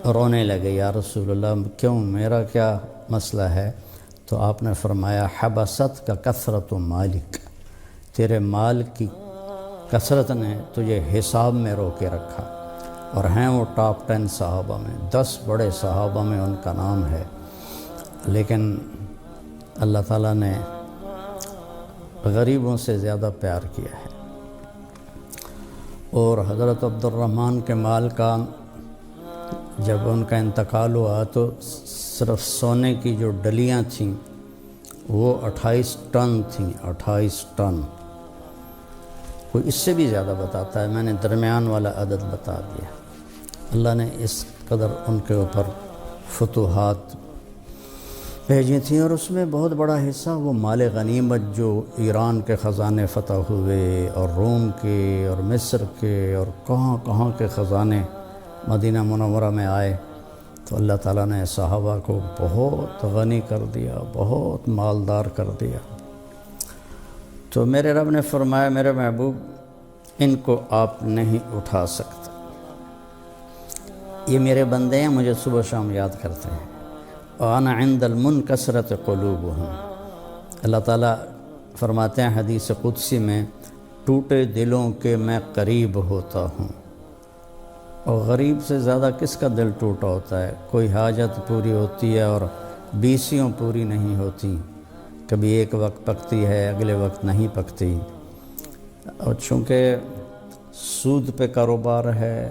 رونے لگے، یا رسول اللہ کیوں، میرا کیا مسئلہ ہے؟ تو آپ نے فرمایا حبست کا کثرت و مالک، تیرے مال کی کثرت نے تجھے حساب میں رو کے رکھا۔ اور ہیں وہ ٹاپ 10 صحابہ میں، 10 بڑے صحابہ میں ان کا نام ہے، لیکن اللہ تعالیٰ نے غریبوں سے زیادہ پیار کیا ہے۔ اور حضرت عبد الرحمن کے مال کا جب ان کا انتقال ہوا تو صرف سونے کی جو ڈلیاں تھیں وہ 28 ٹن تھیں، 28 ٹن۔ کوئی اس سے بھی زیادہ بتاتا ہے، میں نے درمیان والا عدد بتا دیا۔ اللہ نے اس قدر ان کے اوپر فتوحات بھیجی تھیں، اور اس میں بہت بڑا حصہ وہ مال غنیمت جو ایران کے خزانے فتح ہوئے، اور روم کے اور مصر کے اور کہاں کہاں کے خزانے مدینہ منورہ میں آئے، تو اللہ تعالیٰ نے صحابہ کو بہت غنی کر دیا، بہت مالدار کر دیا۔ تو میرے رب نے فرمایا میرے محبوب ان کو آپ نہیں اٹھا سکتے، یہ میرے بندے ہیں، مجھے صبح شام یاد کرتے ہیں۔ وَأَنَا عِنْدَ الْمُنْكَسِرَةِ قُلُوبُهُمْ، اللہ تعالیٰ فرماتے ہیں حدیث قدسی میں، ٹوٹے دلوں کے میں قریب ہوتا ہوں۔ اور غریب سے زیادہ کس کا دل ٹوٹا ہوتا ہے؟ کوئی حاجت پوری ہوتی ہے اور 20 پوری نہیں ہوتی، کبھی ایک وقت پکتی ہے، اگلے وقت نہیں پکتی۔ اور چونکہ سود پہ کاروبار ہے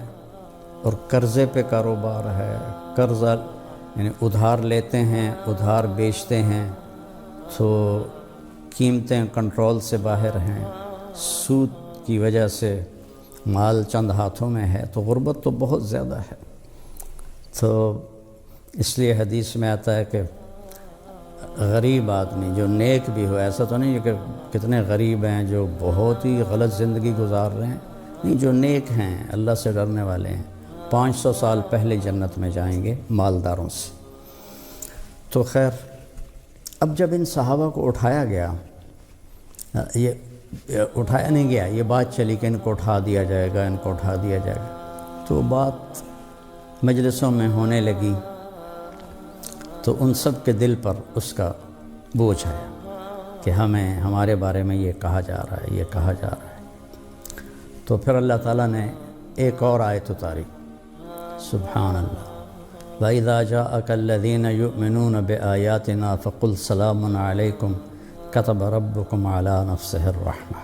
اور قرضے پہ کاروبار ہے، قرضہ یعنی ادھار لیتے ہیں، ادھار بیچتے ہیں، تو قیمتیں کنٹرول سے باہر ہیں، سود کی وجہ سے مال چند ہاتھوں میں ہے، تو غربت تو بہت زیادہ ہے۔ تو اس لیے حدیث میں آتا ہے کہ غریب آدمی جو نیک بھی ہو، ایسا تو نہیں ہے کہ کتنے غریب ہیں جو بہت ہی غلط زندگی گزار رہے ہیں، نہیں، جو نیک ہیں، اللہ سے ڈرنے والے ہیں، 500 سال پہلے جنت میں جائیں گے مالداروں سے۔ تو خیر، اب جب ان صحابہ کو اٹھایا گیا، یہ اٹھایا نہیں گیا، یہ بات چلی کہ ان کو اٹھا دیا جائے گا، ان کو اٹھا دیا جائے گا، تو بات مجلسوں میں ہونے لگی، تو ان سب کے دل پر اس کا بوجھ آیا کہ ہمیں ہمارے بارے میں یہ کہا جا رہا ہے، یہ کہا جا رہا ہے۔ تو پھر اللہ تعالیٰ نے ایک اور آیت اتاری، سبحان اللہ، وَإِذَا جَاءَكَ الَّذِينَ يُؤْمِنُونَ بِآيَاتِنَا فَقُلْ سَلَامٌ عَلَيْكُمْ كَتَبَ رَبُّكُمْ عَلَى نَفْسِهِ الرَّحْمَةِ۔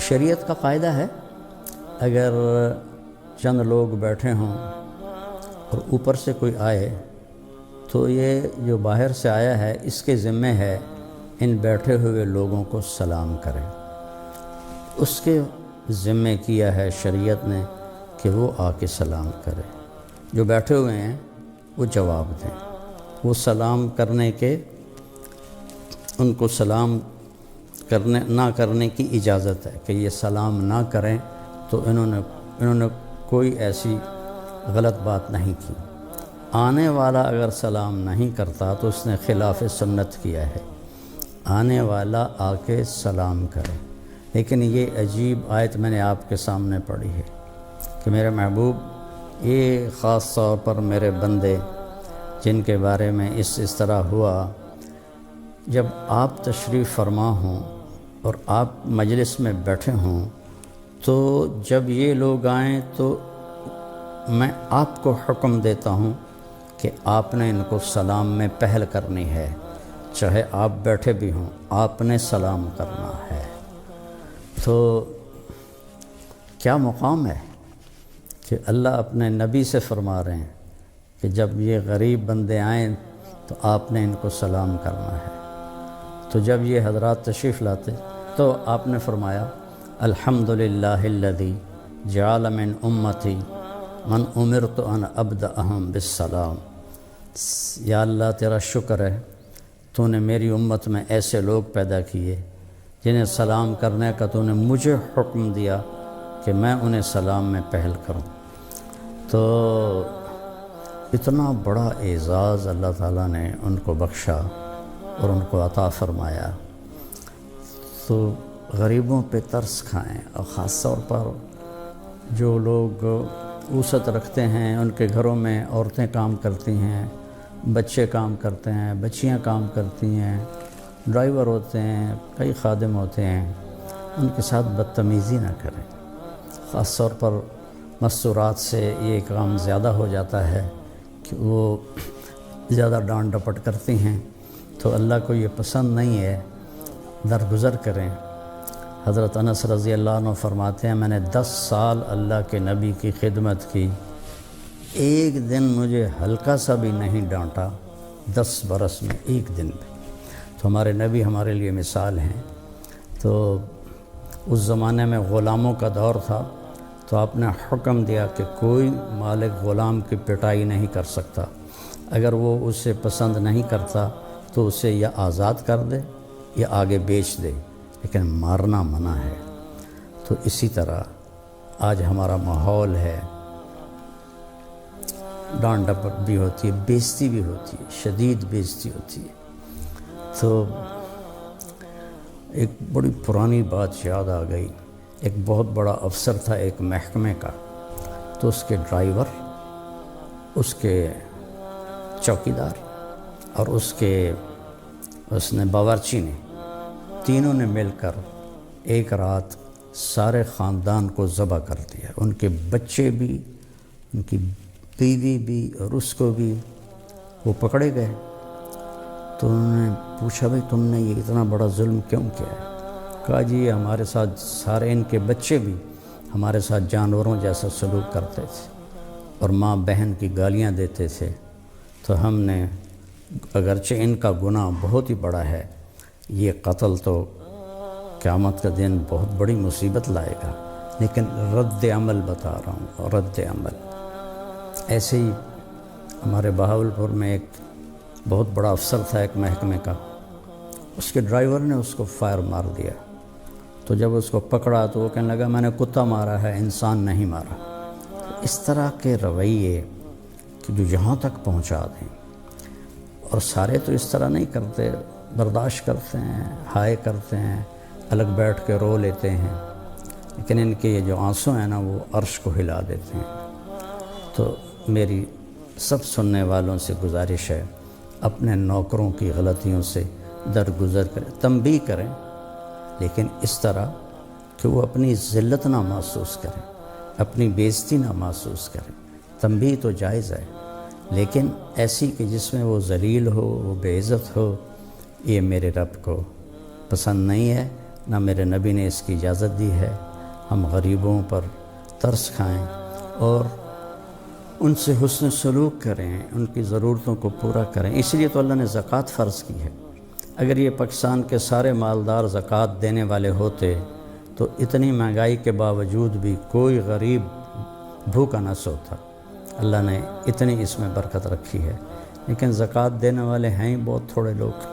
شریعت کا قاعدہ ہے، اگر چند لوگ بیٹھے ہوں اور اوپر سے کوئی آئے، تو یہ جو باہر سے آیا ہے اس کے ذمہ ہے ان بیٹھے ہوئے لوگوں کو سلام کرے، اس کے ذمہ کیا ہے شریعت نے کہ وہ آ کے سلام کرے، جو بیٹھے ہوئے ہیں وہ جواب دیں، وہ سلام کرنے کے، ان کو سلام کرنے نہ کرنے کی اجازت ہے کہ یہ سلام نہ کریں، تو انہوں نے کوئی ایسی غلط بات نہیں کی۔ آنے والا اگر سلام نہیں کرتا تو اس نے خلاف سنت کیا ہے، آنے والا آ کے سلام کرے۔ لیکن یہ عجیب آیت میں نے آپ کے سامنے پڑھی ہے کہ میرے محبوب، یہ خاص طور پر میرے بندے جن کے بارے میں اس طرح ہوا، جب آپ تشریف فرما ہوں اور آپ مجلس میں بیٹھے ہوں، تو جب یہ لوگ آئیں تو میں آپ کو حکم دیتا ہوں کہ آپ نے ان کو سلام میں پہل کرنی ہے، چاہے آپ بیٹھے بھی ہوں، آپ نے سلام کرنا ہے۔ تو کیا مقام ہے کہ اللہ اپنے نبی سے فرما رہے ہیں کہ جب یہ غریب بندے آئیں تو آپ نے ان کو سلام کرنا ہے۔ تو جب یہ حضرات تشریف لاتے تو آپ نے فرمایا الحمدللہ الذی جعل من امتی من امرت ان ابدأہم بالسلام، یا اللہ تیرا شکر ہے، تو نے میری امت میں ایسے لوگ پیدا کیے جنہیں سلام کرنے کا تو نے مجھے حکم دیا کہ میں انہیں سلام میں پہل کروں۔ تو اتنا بڑا اعزاز اللہ تعالیٰ نے ان کو بخشا اور ان کو عطا فرمایا۔ تو غریبوں پہ ترس کھائیں، اور خاص طور پر جو لوگ وسعت رکھتے ہیں، ان کے گھروں میں عورتیں کام کرتی ہیں، بچے کام کرتے ہیں، بچیاں کام کرتی ہیں، ڈرائیور ہوتے ہیں، کئی خادم ہوتے ہیں، ان کے ساتھ بدتمیزی نہ کریں۔ خاص طور پر مستورات سے یہ کام زیادہ ہو جاتا ہے کہ وہ زیادہ ڈانٹ ڈپٹ کرتی ہیں، تو اللہ کو یہ پسند نہیں ہے، درگزر کریں۔ حضرت انس رضی اللہ عنہ فرماتے ہیں میں نے 10 سال اللہ کے نبی کی خدمت کی، ایک دن مجھے ہلکا سا بھی نہیں ڈانٹا، 10 برس میں ایک دن بھی۔ تو ہمارے نبی ہمارے لیے مثال ہیں۔ تو اس زمانے میں غلاموں کا دور تھا، تو آپ نے حکم دیا کہ کوئی مالک غلام کی پٹائی نہیں کر سکتا، اگر وہ اسے پسند نہیں کرتا تو اسے یا آزاد کر دے یا آگے بیچ دے، لیکن مارنا منع ہے۔ تو اسی طرح آج ہمارا ماحول ہے، ڈانٹ ڈپٹ بھی ہوتی ہے، بےزتی بھی ہوتی ہے، شدید بےزتی ہوتی ہے۔ تو ایک بڑی پرانی بات یاد آ گئی، ایک بہت بڑا افسر تھا ایک محکمے کا، تو اس کے ڈرائیور، اس کے چوکیدار اور اس نے باورچی نے، تینوں نے مل کر ایک رات سارے خاندان کو ذبح کر دیا، ان کے بچے بھی، ان کی بیوی بھی اور اس کو بھی۔ وہ پکڑے گئے تو انہوں نے پوچھا بھئی تم نے یہ اتنا بڑا ظلم کیوں کیا ہے؟ کہا جی یہ ہمارے ساتھ سارے، ان کے بچے بھی ہمارے ساتھ جانوروں جیسا سلوک کرتے تھے اور ماں بہن کی گالیاں دیتے تھے، تو ہم نے، اگرچہ ان کا گناہ بہت ہی بڑا ہے، یہ قتل تو قیامت کا دن بہت بڑی مصیبت لائے گا، لیکن رد عمل بتا رہا ہوں، رد عمل۔ ایسے ہی ہمارے بہاولپور میں ایک بہت بڑا افسر تھا ایک محکمے کا، اس کے ڈرائیور نے اس کو فائر مار دیا، تو جب اس کو پکڑا تو وہ کہنے لگا میں نے کتا مارا ہے، انسان نہیں مارا۔ تو اس طرح کے رویے کہ جو یہاں تک پہنچا دیں، اور سارے تو اس طرح نہیں کرتے، برداشت کرتے ہیں، ہائے کرتے ہیں، الگ بیٹھ کے رو لیتے ہیں، لیکن ان کے یہ جو آنسو ہیں نا وہ عرش کو ہلا دیتے ہیں۔ تو میری سب سننے والوں سے گزارش ہے، اپنے نوکروں کی غلطیوں سے درگزر کریں، تنبیہ کریں، لیکن اس طرح کہ وہ اپنی ذلت نہ محسوس کریں، اپنی بےزتی نہ محسوس کریں۔ تنبیہ تو جائز ہے، لیکن ایسی کہ جس میں وہ ذلیل ہو، وہ بے عزت ہو، یہ میرے رب کو پسند نہیں ہے، نہ میرے نبی نے اس کی اجازت دی ہے۔ ہم غریبوں پر ترس کھائیں اور ان سے حسن سلوک کریں، ان کی ضرورتوں کو پورا کریں۔ اس لیے تو اللہ نے زکوٰۃ فرض کی ہے۔ اگر یہ پاکستان کے سارے مالدار زکوٰۃ دینے والے ہوتے تو اتنی مہنگائی کے باوجود بھی کوئی غریب بھوکا نہ سوتا۔ اللہ نے اتنی اس میں برکت رکھی ہے، لیکن زکوٰۃ دینے والے ہیں ہی بہت تھوڑے لوگ۔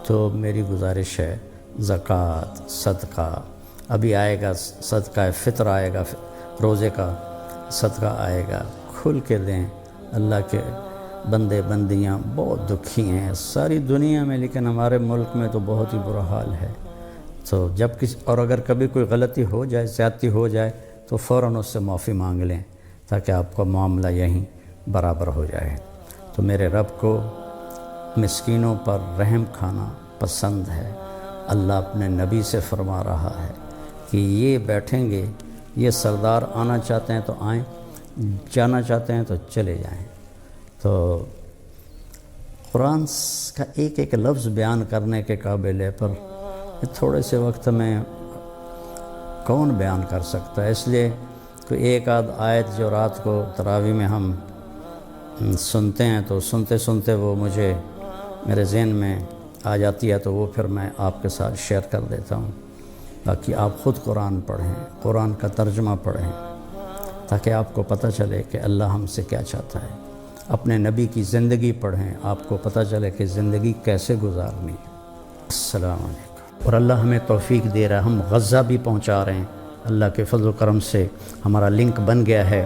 تو میری گزارش ہے، زکوٰۃ، صدقہ، ابھی آئے گا صدقہ فطر، آئے گا روزے کا صدقہ آئے گا، کھل کے دیں۔ اللہ کے بندے بندیاں بہت دکھی ہیں ساری دنیا میں، لیکن ہمارے ملک میں تو بہت ہی برا حال ہے۔ تو جب اور اگر کبھی کوئی غلطی ہو جائے، زیادتی ہو جائے، تو فوراً اس سے معافی مانگ لیں تاکہ آپ کا معاملہ یہیں برابر ہو جائے۔ تو میرے رب کو مسکینوں پر رحم کھانا پسند ہے۔ اللہ اپنے نبی سے فرما رہا ہے کہ یہ بیٹھیں گے، یہ سردار آنا چاہتے ہیں تو آئیں، جانا چاہتے ہیں تو چلے جائیں۔ تو قرآن کا ایک ایک لفظ بیان کرنے کے قابل ہے، پر تھوڑے سے وقت میں کون بیان کر سکتا ہے؟ اس لیے کوئی ایک آدھ آیت جو رات کو تراویح میں ہم سنتے ہیں تو سنتے سنتے وہ مجھے میرے ذہن میں آ جاتی ہے، تو وہ پھر میں آپ کے ساتھ شیئر کر دیتا ہوں۔ باقی آپ خود قرآن پڑھیں، قرآن کا ترجمہ پڑھیں، تاکہ آپ کو پتہ چلے کہ اللہ ہم سے کیا چاہتا ہے۔ اپنے نبی کی زندگی پڑھیں، آپ کو پتہ چلے کہ زندگی کیسے گزارنی ہے۔ السلام علیکم۔ اور اللہ ہمیں توفیق دے رہا ہے، ہم غزہ بھی پہنچا رہے ہیں، اللہ کے فضل و کرم سے ہمارا لنک بن گیا ہے،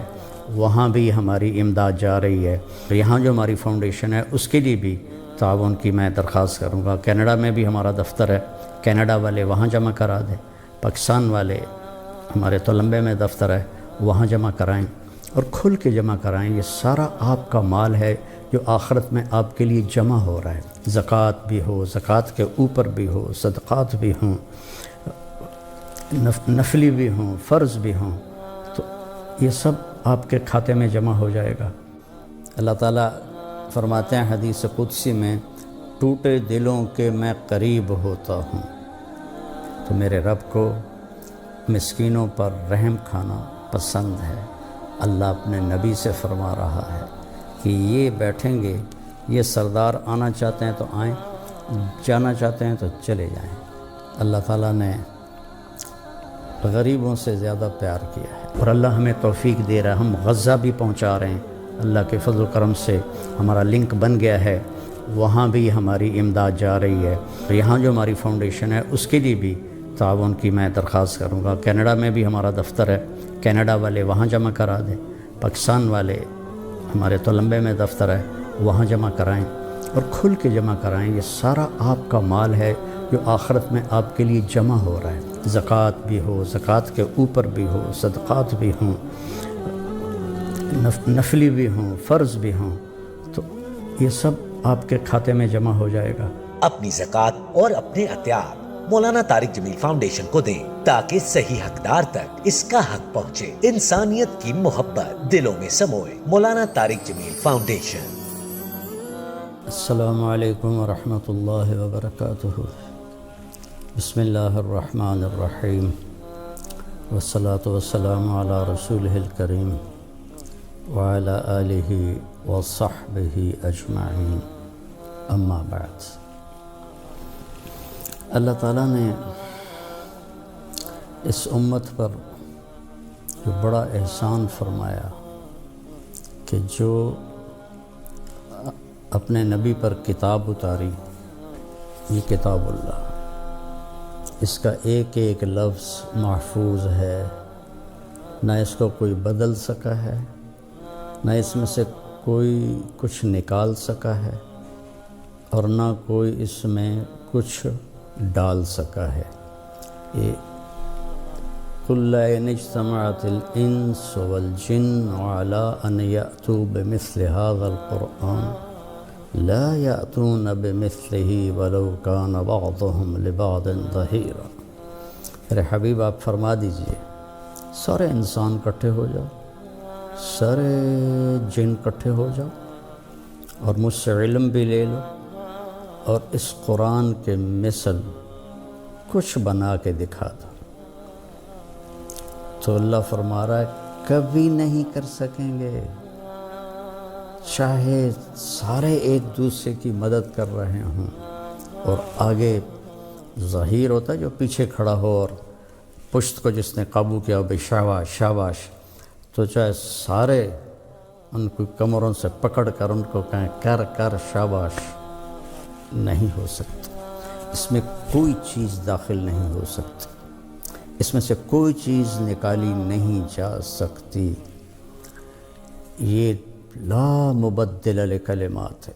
وہاں بھی ہماری امداد جا رہی ہے۔ یہاں جو ہماری فاؤنڈیشن ہے اس کے لیے بھی تعاون کی میں درخواست کروں گا۔ کینیڈا میں بھی ہمارا دفتر ہے، کینیڈا والے وہاں جمع کرا دیں، پاکستان والے ہمارے تولمبے میں دفتر ہے، وہاں جمع کرائیں۔ اور کھل کے جمع کرائیں. یہ سارا آپ کا مال ہے جو آخرت میں آپ کے لیے جمع ہو رہا ہے. زکوٰۃ بھی ہو، زکوٰۃ کے اوپر بھی ہو، صدقات بھی ہوں، نفلی بھی ہوں، فرض بھی ہوں، تو یہ سب آپ کے کھاتے میں جمع ہو جائے گا. اللہ تعالیٰ فرماتے ہیں حدیث قدسی میں، ٹوٹے دلوں کے میں قریب ہوتا ہوں. تو میرے رب کو مسکینوں پر رحم کھانا پسند ہے. اللہ اپنے نبی سے فرما رہا ہے کہ یہ بیٹھیں گے، یہ سردار آنا چاہتے ہیں تو آئیں، جانا چاہتے ہیں تو چلے جائیں. اللہ تعالیٰ نے غریبوں سے زیادہ پیار کیا ہے، اور اللہ ہمیں توفیق دے رہا ہے. ہم غزہ بھی پہنچا رہے ہیں. اللہ کے فضل و کرم سے ہمارا لنک بن گیا ہے، وہاں بھی ہماری امداد جا رہی ہے. یہاں جو ہماری فاؤنڈیشن ہے اس کے لیے بھی تعاون کی میں درخواست کروں گا. کینیڈا میں بھی ہمارا دفتر ہے، کینیڈا والے وہاں جمع کرا دیں. پاکستان والے ہمارے تولمبے میں دفتر ہے، وہاں جمع کرائیں اور کھل کے جمع کرائیں. یہ سارا آپ کا مال ہے جو آخرت میں آپ کے لیے جمع ہو رہا ہے. زکوٰۃ بھی ہو، زکوٰۃ کے اوپر بھی ہو، صدقات بھی ہوں، نفلی بھی ہوں، فرض بھی ہوں، تو یہ سب آپ کے کھاتے میں جمع ہو جائے گا. اپنی زکوٰۃ اور اپنے عطیات مولانا طارق جمیل فاؤنڈیشن کو دیں تاکہ صحیح حقدار تک اس کا حق پہنچے. انسانیت کی محبت دلوں میں سموئے. مولانا طارق جمیل فاؤنڈیشن. السلام علیکم ورحمۃ اللہ وبرکاتہ. بسم اللہ الرحمن الرحیم، والصلاة والسلام علی رسولہ الکریم وعلی آلہ وصحبہ اجمعین. اما بعد، اللہ تعالیٰ نے اس امت پر جو بڑا احسان فرمایا کہ جو اپنے نبی پر کتاب اتاری، یہ کتاب اللہ، اس کا ایک ایک لفظ محفوظ ہے، نہ اس کو کوئی بدل سکا ہے، نہ اس میں سے کوئی کچھ نکال سکا ہے، اور نہ کوئی اس میں کچھ ڈال سکا ہے. یہ قُلْ لَئِنِ اجْتَمَعَتِ الْإِنسُ وَالْجِنُّ عَلَىٰ أَنْ يَأْتُوا بِمِثْلِ هَٰذَا الْقُرْآنِ لَا يَأْتُونَ بِمِثْلِهِ وَلَوْ كَانَ بَعْضُهُمْ لِبَعْضٍ ظَهِيرًا. میرے حبیب آپ فرما دیجئے، سارے انسان کٹھے ہو جاؤ، سارے جن کٹھے ہو جاؤ اور مجھ سے علم بھی لے لو، اور اس قرآن کے مثل کچھ بنا کے دکھا دو. تو اللہ فرما رہا ہے کبھی نہیں کر سکیں گے. چاہے سارے ایک دوسرے کی مدد کر رہے ہوں، اور آگے ظہیر ہوتا ہے جو پیچھے کھڑا ہو اور پشت کو جس نے قابو کیا بھائی شاباش شاباش، تو چاہے سارے ان کو کمروں سے پکڑ کر ان کو کہیں کر کر شاباش، نہیں ہو سکتا. اس میں کوئی چیز داخل نہیں ہو سکتی، اس میں سے کوئی چیز نکالی نہیں جا سکتی. یہ لا مبدل لکلمات ہے،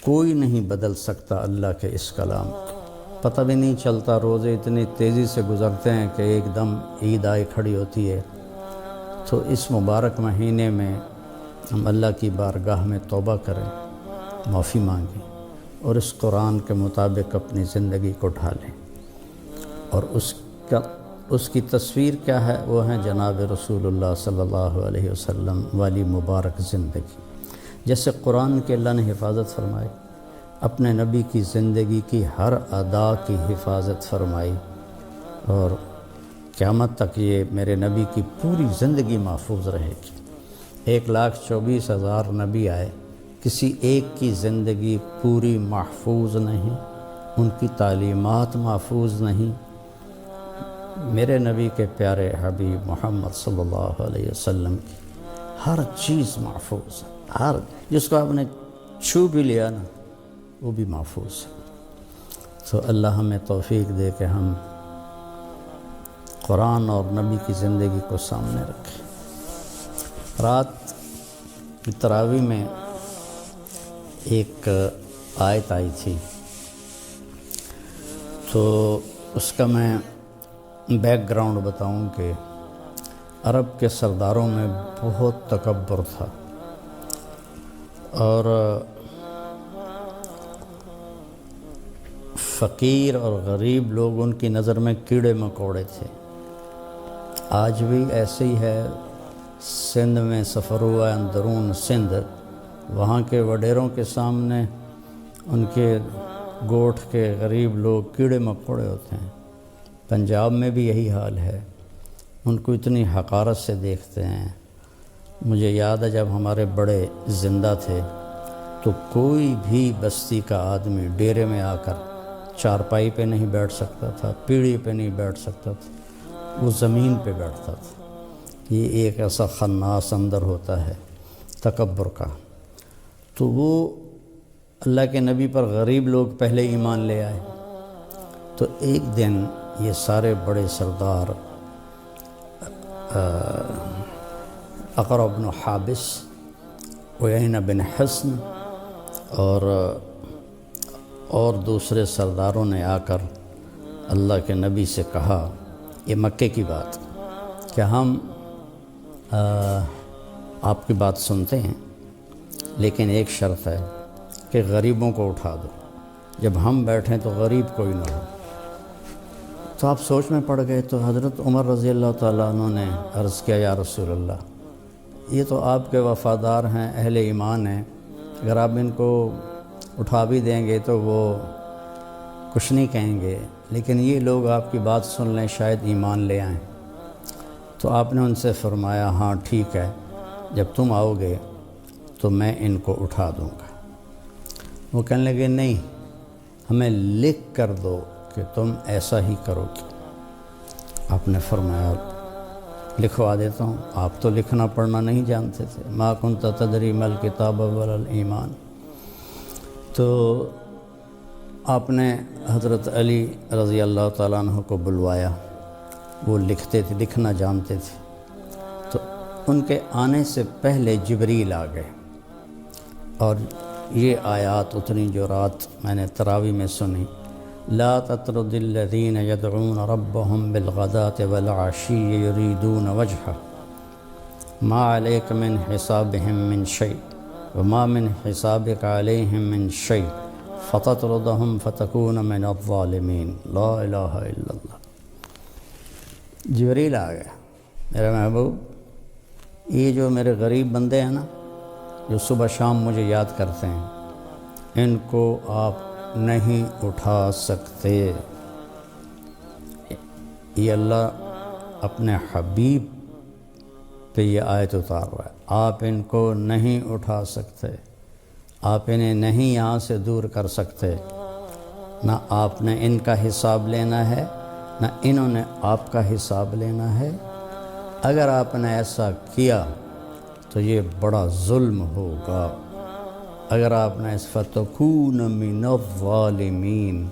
کوئی نہیں بدل سکتا اللہ کے اس کلام کو. پتہ بھی نہیں چلتا، روزے اتنی تیزی سے گزرتے ہیں کہ ایک دم عید آئی کھڑی ہوتی ہے. تو اس مبارک مہینے میں ہم اللہ کی بارگاہ میں توبہ کریں، معافی مانگیں، اور اس قرآن کے مطابق اپنی زندگی کو ڈھالیں. اور اس کی تصویر کیا ہے؟ وہ ہیں جناب رسول اللہ صلی اللہ علیہ وسلم والی مبارک زندگی. جیسے قرآن کے اللہ نے حفاظت فرمائی، اپنے نبی کی زندگی کی ہر ادا کی حفاظت فرمائی، اور قیامت تک یہ میرے نبی کی پوری زندگی محفوظ رہے گی. 1,24,000 نبی آئے، کسی ایک کی زندگی پوری محفوظ نہیں، ان کی تعلیمات محفوظ نہیں. میرے نبی کے پیارے حبیب محمد صلی اللہ علیہ وسلم کی ہر چیز محفوظ ہے. ہر جس کو آپ نے چھو بھی لیا نا وہ بھی محفوظ ہے. تو اللہ ہمیں توفیق دے کہ ہم قرآن اور نبی کی زندگی کو سامنے رکھیں. رات کی تراویح میں ایک آیت آئی تھی، تو اس کا میں بیک گراؤنڈ بتاؤں کہ عرب کے سرداروں میں بہت تکبر تھا، اور فقیر اور غریب لوگ ان کی نظر میں کیڑے مکوڑے تھے۔ آج بھی ایسے ہی ہے۔ سندھ میں سفر ہوا، اندرون سندھ، وہاں کے وڈیروں کے سامنے ان کے گوٹھ کے غریب لوگ کیڑے مکوڑے ہوتے ہیں۔ پنجاب میں بھی یہی حال ہے، ان کو اتنی حقارت سے دیکھتے ہیں۔ مجھے یاد ہے جب ہمارے بڑے زندہ تھے تو کوئی بھی بستی کا آدمی ڈیرے میں آ کر چارپائی پہ نہیں بیٹھ سکتا تھا، پیڑھی پہ نہیں بیٹھ سکتا تھا، وہ زمین پہ بیٹھتا تھا۔ یہ ایک ایسا خناس اندر ہوتا ہے تکبر کا۔ تو وہ اللہ کے نبی پر غریب لوگ پہلے ایمان لے آئے۔ تو ایک دن یہ سارے بڑے سردار اقرع بن حابس، عیینہ بن حصن اور دوسرے سرداروں نے آ کر اللہ کے نبی سے کہا، یہ مکے کی بات، کہ ہم آپ کی بات سنتے ہیں لیکن ایک شرط ہے کہ غریبوں کو اٹھا دو، جب ہم بیٹھیں تو غریب کوئی نہ ہو۔ تو آپ سوچ میں پڑ گئے۔ تو حضرت عمر رضی اللہ تعالیٰ عنہ نے عرض کیا، یا رسول اللہ، یہ تو آپ کے وفادار ہیں، اہل ایمان ہیں، اگر آپ ان کو اٹھا بھی دیں گے تو وہ کچھ نہیں کہیں گے، لیکن یہ لوگ آپ کی بات سن لیں شاید ایمان لے آئیں۔ تو آپ نے ان سے فرمایا، ہاں ٹھیک ہے، جب تم آؤ گے تو میں ان کو اٹھا دوں گا۔ وہ کہنے لگے، نہیں، ہمیں لکھ کر دو کہ تم ایسا ہی کرو گے۔ آپ نے فرمایا، لکھوا دیتا ہوں۔ آپ تو لکھنا پڑھنا نہیں جانتے تھے، ما کنت تدری ما الکتاب ولا الایمان۔ تو آپ نے حضرت علی رضی اللہ تعالیٰ عنہ کو بلوایا، وہ لکھتے تھے، لکھنا جانتے تھے۔ تو ان کے آنے سے پہلے جبریل آ گئے، اور یہ آیات اتنی جو رات میں نے تراویح میں سنی، لا تطرد الذین یدعون ربهم بالغداة والعشی یریدون وجہہ ما علیک من حسابهم من شیء وما من حسابک علیہم من شیء فتطردهم فتکون من الظالمین، لا الہ الا اللہ۔ جبریل آ گیا، میرے محبوب، یہ جو میرے غریب بندے ہیں نا، جو صبح شام مجھے یاد کرتے ہیں، ان کو آپ نہیں اٹھا سکتے۔ یہ اللہ اپنے حبیب پہ یہ آیت اتار رہا ہے، آپ ان کو نہیں اٹھا سکتے، آپ انہیں نہیں یہاں سے دور کر سکتے۔ نہ آپ نے ان کا حساب لینا ہے، نہ انہوں نے آپ کا حساب لینا ہے۔ اگر آپ نے ایسا کیا تو یہ بڑا ظلم ہوگا۔ اگر آپ نے فَتَكُونَ مِنَ الظَّالِمِينَ،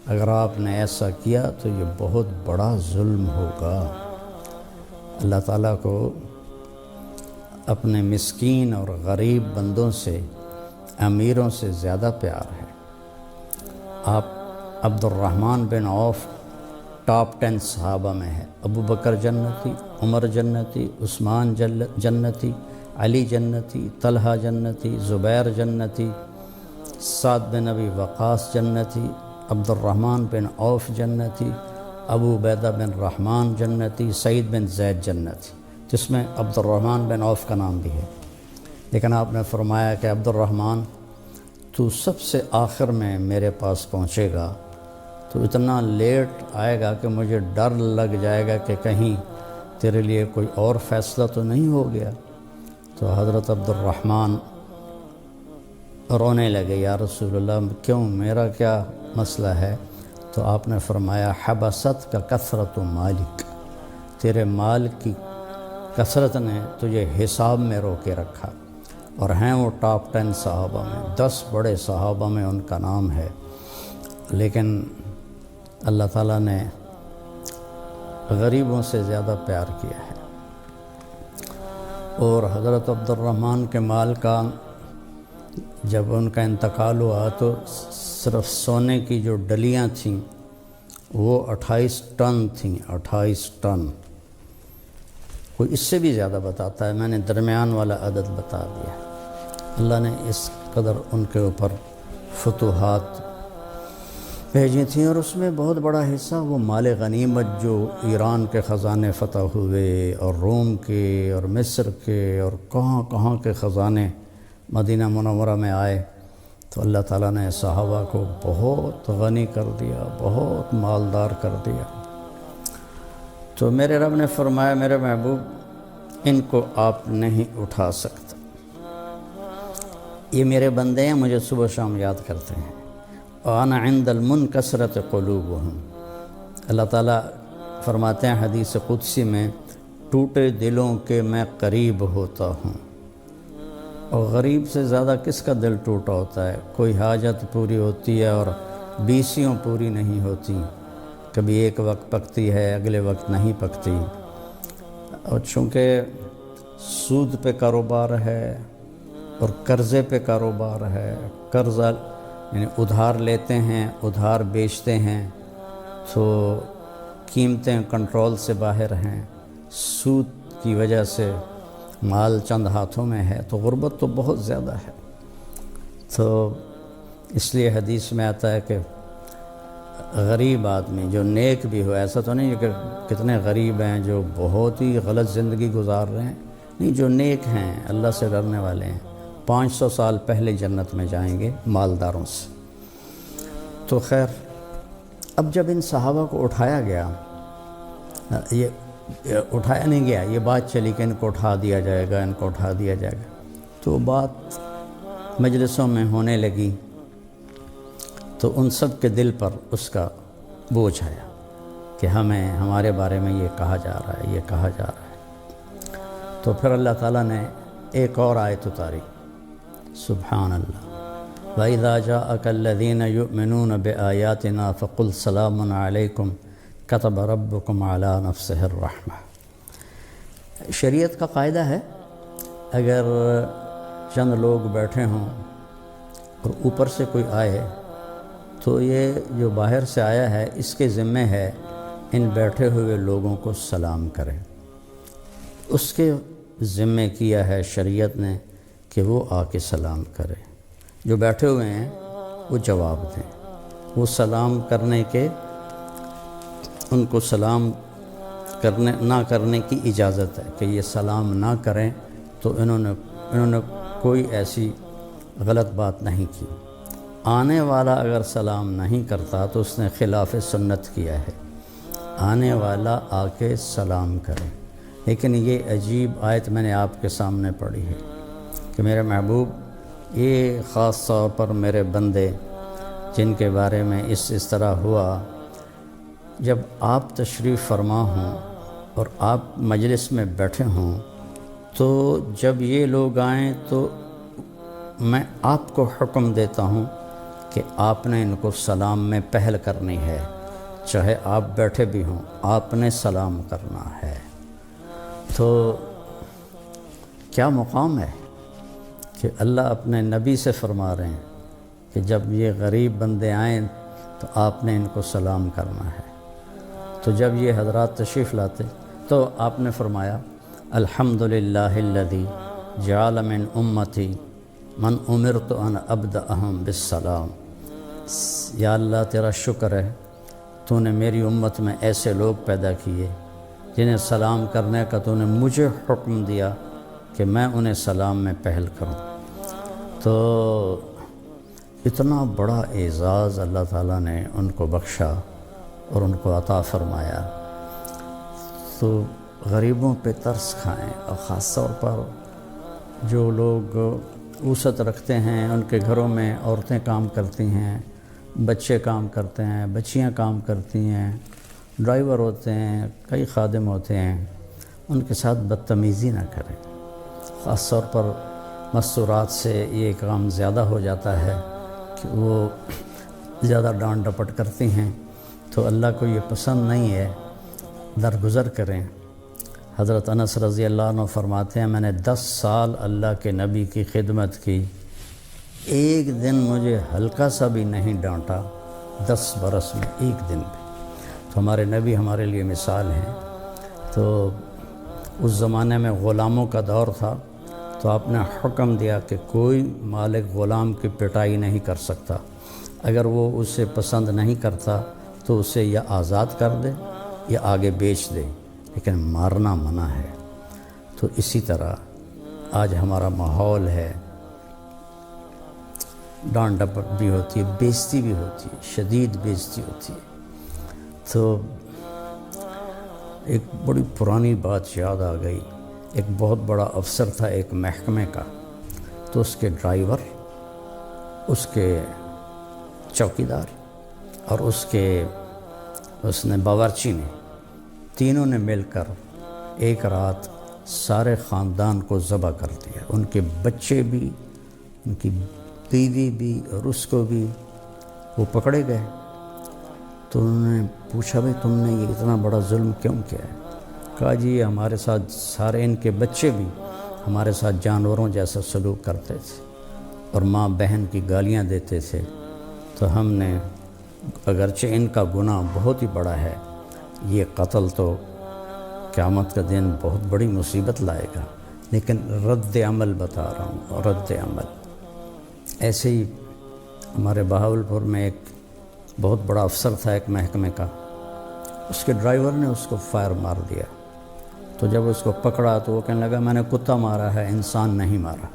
اگر آپ نے ایسا کیا تو یہ بہت بڑا ظلم ہوگا۔ اللہ تعالیٰ کو اپنے مسکین اور غریب بندوں سے، امیروں سے زیادہ پیار ہے۔ آپ عبد الرحمن بن عوف ٹاپ 10 صحابہ میں ہے۔ ابو بکر جنتی، عمر جنتی، عثمان جنتی، علی جنتی، طلحہ جنتی، زبیر جنتی، سعد بن ابی وقاص جنتی، عبد الرحمن بن عوف جنتی، ابو عبیدہ بن رحمان جنتی، سعید بن زید جنتی، جس میں عبد الرحمن بن عوف کا نام بھی ہے۔ لیکن آپ نے فرمایا کہ عبد الرحمن، تو سب سے آخر میں میرے پاس پہنچے گا تو اتنا لیٹ آئے گا کہ مجھے ڈر لگ جائے گا کہ کہیں تیرے لیے کوئی اور فیصلہ تو نہیں ہو گیا۔ تو حضرت عبد الرحمن رونے لگے، یا رسول اللہ، کیوں، میرا کیا مسئلہ ہے؟ تو آپ نے فرمایا، حبست کا کثرت مالک، تیرے مال کی کثرت نے تجھے حساب میں روکے رکھا۔ اور ہیں وہ ٹاپ 10 صحابہ میں، 10 بڑے صحابہ میں ان کا نام ہے، لیکن اللہ تعالیٰ نے غریبوں سے زیادہ پیار کیا ہے۔ اور حضرت عبد الرحمن کے مال کا جب ان کا انتقال ہوا تو صرف سونے کی جو ڈلیاں تھیں وہ 28 ٹن تھیں، 28 ٹن۔ کوئی اس سے بھی زیادہ بتاتا ہے، میں نے درمیان والا عدد بتا دیا۔ اللہ نے اس قدر ان کے اوپر فتوحات بھیجی تھیں، اور اس میں بہت بڑا حصہ وہ مال غنیمت جو ایران کے خزانے فتح ہوئے اور روم کے اور مصر کے اور کہاں کہاں کے خزانے مدینہ منورہ میں آئے، تو اللہ تعالیٰ نے صحابہ کو بہت غنی کر دیا، بہت مالدار کر دیا۔ تو میرے رب نے فرمایا میرے محبوب ان کو آپ نہیں اٹھا سکتے، یہ میرے بندے ہیں، مجھے صبح شام یاد کرتے ہیں۔ وَأَنَا عِنْدَ الْمُنْكَسْرَةِ قُلُوبُهُمْ، اللہ تعالیٰ فرماتے ہیں حدیث قدسی میں، ٹوٹے دلوں کے میں قریب ہوتا ہوں۔ اور غریب سے زیادہ کس کا دل ٹوٹا ہوتا ہے؟ کوئی حاجت پوری ہوتی ہے اور بیسیوں پوری نہیں ہوتی، کبھی ایک وقت پکتی ہے اگلے وقت نہیں پکتی، اور چونکہ سود پہ کاروبار ہے اور قرضے پہ کاروبار ہے، قرضہ یعنی ادھار لیتے ہیں ادھار بیچتے ہیں، تو قیمتیں کنٹرول سے باہر ہیں، سود کی وجہ سے مال چند ہاتھوں میں ہے، تو غربت تو بہت زیادہ ہے۔ تو اس لیے حدیث میں آتا ہے کہ غریب آدمی جو نیک بھی ہو، ایسا تو نہیں کہ کتنے غریب ہیں جو بہت ہی غلط زندگی گزار رہے ہیں، نہیں، جو نیک ہیں اللہ سے ڈرنے والے ہیں 500 سال پہلے جنت میں جائیں گے مالداروں سے۔ تو خیر، اب جب ان صحابہ کو اٹھایا گیا، یہ اٹھایا نہیں گیا، یہ بات چلی کہ ان کو اٹھا دیا جائے گا، ان کو اٹھا دیا جائے گا، تو بات مجلسوں میں ہونے لگی، تو ان سب کے دل پر اس کا بوجھ آیا کہ ہمارے بارے میں یہ کہا جا رہا ہے، یہ کہا جا رہا ہے۔ تو پھر اللہ تعالیٰ نے ایک اور آیت اتاری، سبحان اللہ، وَإِذَا جَاءَكَ الَّذِينَ يُؤْمِنُونَ بِآيَاتِنَا فَقُلْ سَلَامٌ عَلَيْكُمْ كَتَبَ رَبُّكُمْ عَلَى نَفْسِهِ الرَّحْمَةِ۔ شریعت کا قاعدہ ہے، اگر چند لوگ بیٹھے ہوں اور اوپر سے کوئی آئے، تو یہ جو باہر سے آیا ہے اس کے ذمہ ہے ان بیٹھے ہوئے لوگوں کو سلام کریں، اس کے ذمہ کیا ہے شریعت نے کہ وہ آ کے سلام کرے، جو بیٹھے ہوئے ہیں وہ جواب دیں، وہ سلام کرنے کے، ان کو سلام نہ کرنے کی اجازت ہے کہ یہ سلام نہ کریں، تو انہوں نے کوئی ایسی غلط بات نہیں کی۔ آنے والا اگر سلام نہیں کرتا تو اس نے خلاف سنت کیا ہے، آنے والا آ کے سلام کرے۔ لیکن یہ عجیب آیت میں نے آپ کے سامنے پڑھی ہے کہ میرے محبوب، یہ خاص طور پر میرے بندے جن کے بارے میں اس طرح ہوا، جب آپ تشریف فرما ہوں اور آپ مجلس میں بیٹھے ہوں، تو جب یہ لوگ آئیں تو میں آپ کو حکم دیتا ہوں کہ آپ نے ان کو سلام میں پہل کرنی ہے، چاہے آپ بیٹھے بھی ہوں، آپ نے سلام کرنا ہے۔ تو کیا مقام ہے کہ اللہ اپنے نبی سے فرما رہے ہیں کہ جب یہ غریب بندے آئیں تو آپ نے ان کو سلام کرنا ہے۔ تو جب یہ حضرات تشریف لاتے تو آپ نے فرمایا، الحمدللہ الذی جعل من امتی من امرت ان ابدأہم بالسلام، یا اللہ تیرا شکر ہے، تو نے میری امت میں ایسے لوگ پیدا کیے جنہیں سلام کرنے کا تو نے مجھے حکم دیا کہ میں انہیں سلام میں پہل کروں۔ تو اتنا بڑا اعزاز اللہ تعالیٰ نے ان کو بخشا اور ان کو عطا فرمایا۔ تو غریبوں پہ ترس کھائیں، اور خاص طور پر جو لوگ وسعت رکھتے ہیں، ان کے گھروں میں عورتیں کام کرتی ہیں، بچے کام کرتے ہیں، بچیاں کام کرتی ہیں، ڈرائیور ہوتے ہیں، کئی خادم ہوتے ہیں، ان کے ساتھ بدتمیزی نہ کریں۔ خاص طور پر مستورات سے یہ کام زیادہ ہو جاتا ہے کہ وہ زیادہ ڈانٹ ڈپٹ کرتی ہیں، تو اللہ کو یہ پسند نہیں ہے، درگزر کریں۔ حضرت انس رضی اللہ عنہ فرماتے ہیں، میں نے 10 سال اللہ کے نبی کی خدمت کی، ایک دن مجھے ہلکا سا بھی نہیں ڈانٹا، 10 برس میں ایک دن بھی۔ تو ہمارے نبی ہمارے لیے مثال ہیں۔ تو اس زمانے میں غلاموں کا دور تھا، تو آپ نے حکم دیا کہ کوئی مالک غلام کی پٹائی نہیں کر سکتا، اگر وہ اسے پسند نہیں کرتا تو اسے یا آزاد کر دے یا آگے بیچ دے، لیکن مارنا منع ہے۔ تو اسی طرح آج ہمارا ماحول ہے، ڈانٹ ڈپٹ بھی ہوتی ہے، بےزتی بھی ہوتی ہے، شدید بےزتی ہوتی ہے۔ تو ایک بڑی پرانی بات یاد آ گئی، ایک بہت بڑا افسر تھا ایک محکمے کا، تو اس کے ڈرائیور، اس کے چوکیدار اور اس نے باورچی نے، تینوں نے مل کر ایک رات سارے خاندان کو ذبح کر دیا، ان کے بچے بھی، ان کی بیوی بھی اور اس کو بھی۔ وہ پکڑے گئے تو انہوں نے پوچھا بھئی تم نے یہ اتنا بڑا ظلم کیوں کیا ہے؟ کہا جی یہ ہمارے ساتھ سارے ان کے بچے بھی ہمارے ساتھ جانوروں جیسا سلوک کرتے تھے اور ماں بہن کی گالیاں دیتے تھے، تو ہم نے، اگرچہ ان کا گناہ بہت ہی بڑا ہے، یہ قتل تو قیامت کا دن بہت بڑی مصیبت لائے گا، لیکن رد عمل بتا رہا ہوں، رد عمل۔ ایسے ہی ہمارے بہاولپور میں ایک بہت بڑا افسر تھا ایک محکمے کا، اس کے ڈرائیور نے اس کو فائر مار دیا، تو جب اس کو پکڑا تو وہ کہنے لگا میں نے کتا مارا ہے، انسان نہیں مارا۔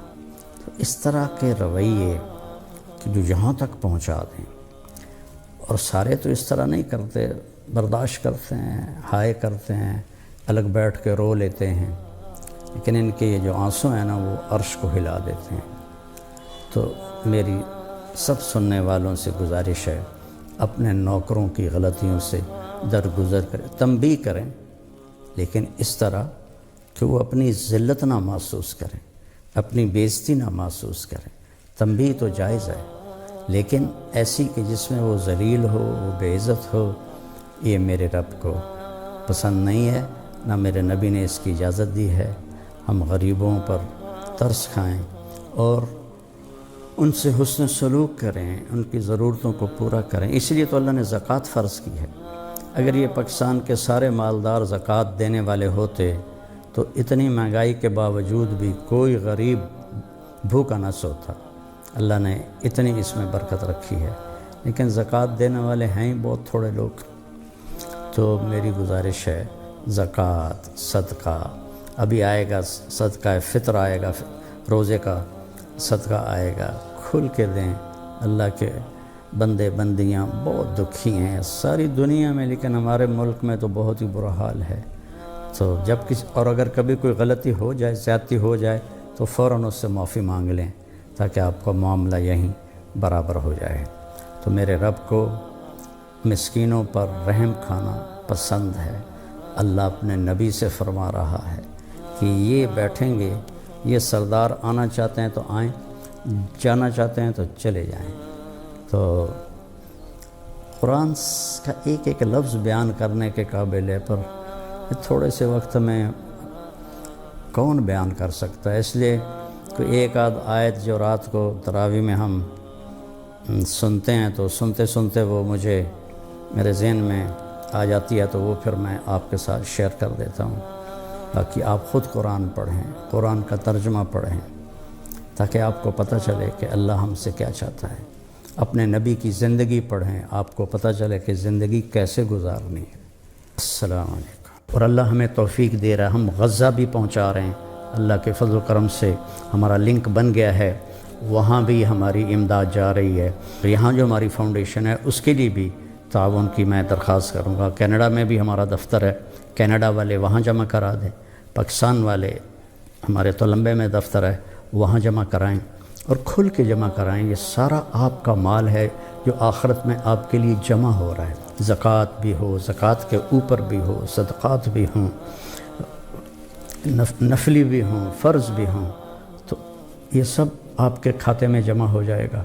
تو اس طرح کے رویے کہ جو یہاں تک پہنچا دیں، اور سارے تو اس طرح نہیں کرتے، برداشت کرتے ہیں، ہائے کرتے ہیں، الگ بیٹھ کے رو لیتے ہیں، لیکن ان کے یہ جو آنسو ہیں نا وہ عرش کو ہلا دیتے ہیں۔ تو میری سب سننے والوں سے گزارش ہے، اپنے نوکروں کی غلطیوں سے درگزر کریں، تنبیہ کریں، لیکن اس طرح کہ وہ اپنی ذلت نہ محسوس کریں، اپنی بےزتی نہ محسوس کریں۔ تنبیہ تو جائز ہے، لیکن ایسی کہ جس میں وہ ذلیل ہو، وہ بے عزت ہو، یہ میرے رب کو پسند نہیں ہے، نہ میرے نبی نے اس کی اجازت دی ہے۔ ہم غریبوں پر ترس کھائیں اور ان سے حسن سلوک کریں، ان کی ضرورتوں کو پورا کریں۔ اس لیے تو اللہ نے زکوٰۃ فرض کی ہے۔ اگر یہ پاکستان کے سارے مالدار زکوٰۃ دینے والے ہوتے تو اتنی مہنگائی کے باوجود بھی کوئی غریب بھوکا نہ سوتا۔ اللہ نے اتنی اس میں برکت رکھی ہے، لیکن زکوٰۃ دینے والے ہیں ہی بہت تھوڑے لوگ۔ تو میری گزارش ہے، زکوٰۃ، صدقہ، ابھی آئے گا صدقہ فطر، آئے گا روزے کا صدقہ آئے گا، کھل کے دیں۔ اللہ کے بندے بندیاں بہت دکھی ہیں ساری دنیا میں، لیکن ہمارے ملک میں تو بہت ہی برا حال ہے۔ تو جب اور اگر کبھی کوئی غلطی ہو جائے، زیادتی ہو جائے، تو فوراً اس سے معافی مانگ لیں تاکہ آپ کا معاملہ یہیں برابر ہو جائے۔ تو میرے رب کو مسکینوں پر رحم کھانا پسند ہے۔ اللہ اپنے نبی سے فرما رہا ہے کہ یہ بیٹھیں گے، یہ سردار آنا چاہتے ہیں تو آئیں، جانا چاہتے ہیں تو چلے جائیں۔ تو قرآن کا ایک ایک لفظ بیان کرنے کے قابل ہے، پر تھوڑے سے وقت میں کون بیان کر سکتا ہے؟ اس لیے کوئی ایک آدھ آیت جو رات کو تراویح میں ہم سنتے ہیں تو سنتے سنتے وہ مجھے میرے ذہن میں آ جاتی ہے، تو وہ پھر میں آپ کے ساتھ شیئر کر دیتا ہوں، تاکہ آپ خود قرآن پڑھیں، قرآن کا ترجمہ پڑھیں، تاکہ آپ کو پتہ چلے کہ اللہ ہم سے کیا چاہتا ہے۔ اپنے نبی کی زندگی پڑھیں، آپ کو پتہ چلے کہ زندگی کیسے گزارنی ہے۔ السلام علیکم۔ اور اللہ ہمیں توفیق دے رہا ہے، ہم غزہ بھی پہنچا رہے ہیں، اللہ کے فضل و کرم سے ہمارا لنک بن گیا ہے، وہاں بھی ہماری امداد جا رہی ہے۔ یہاں جو ہماری فاؤنڈیشن ہے اس کے لیے بھی تعاون کی میں درخواست کروں گا۔ کینیڈا میں بھی ہمارا دفتر ہے، کینیڈا والے وہاں جمع کرا دیں، پاکستان والے ہمارے تولمبے میں دفتر ہے وہاں جمع کرائیں، اور کھل کے جمع کرائیں۔ یہ سارا آپ کا مال ہے جو آخرت میں آپ کے لیے جمع ہو رہا ہے۔ زکوٰۃ بھی ہو، زکوٰۃ کے اوپر بھی ہو، صدقات بھی ہوں، نفلی بھی ہوں، فرض بھی ہوں، تو یہ سب آپ کے کھاتے میں جمع ہو جائے گا۔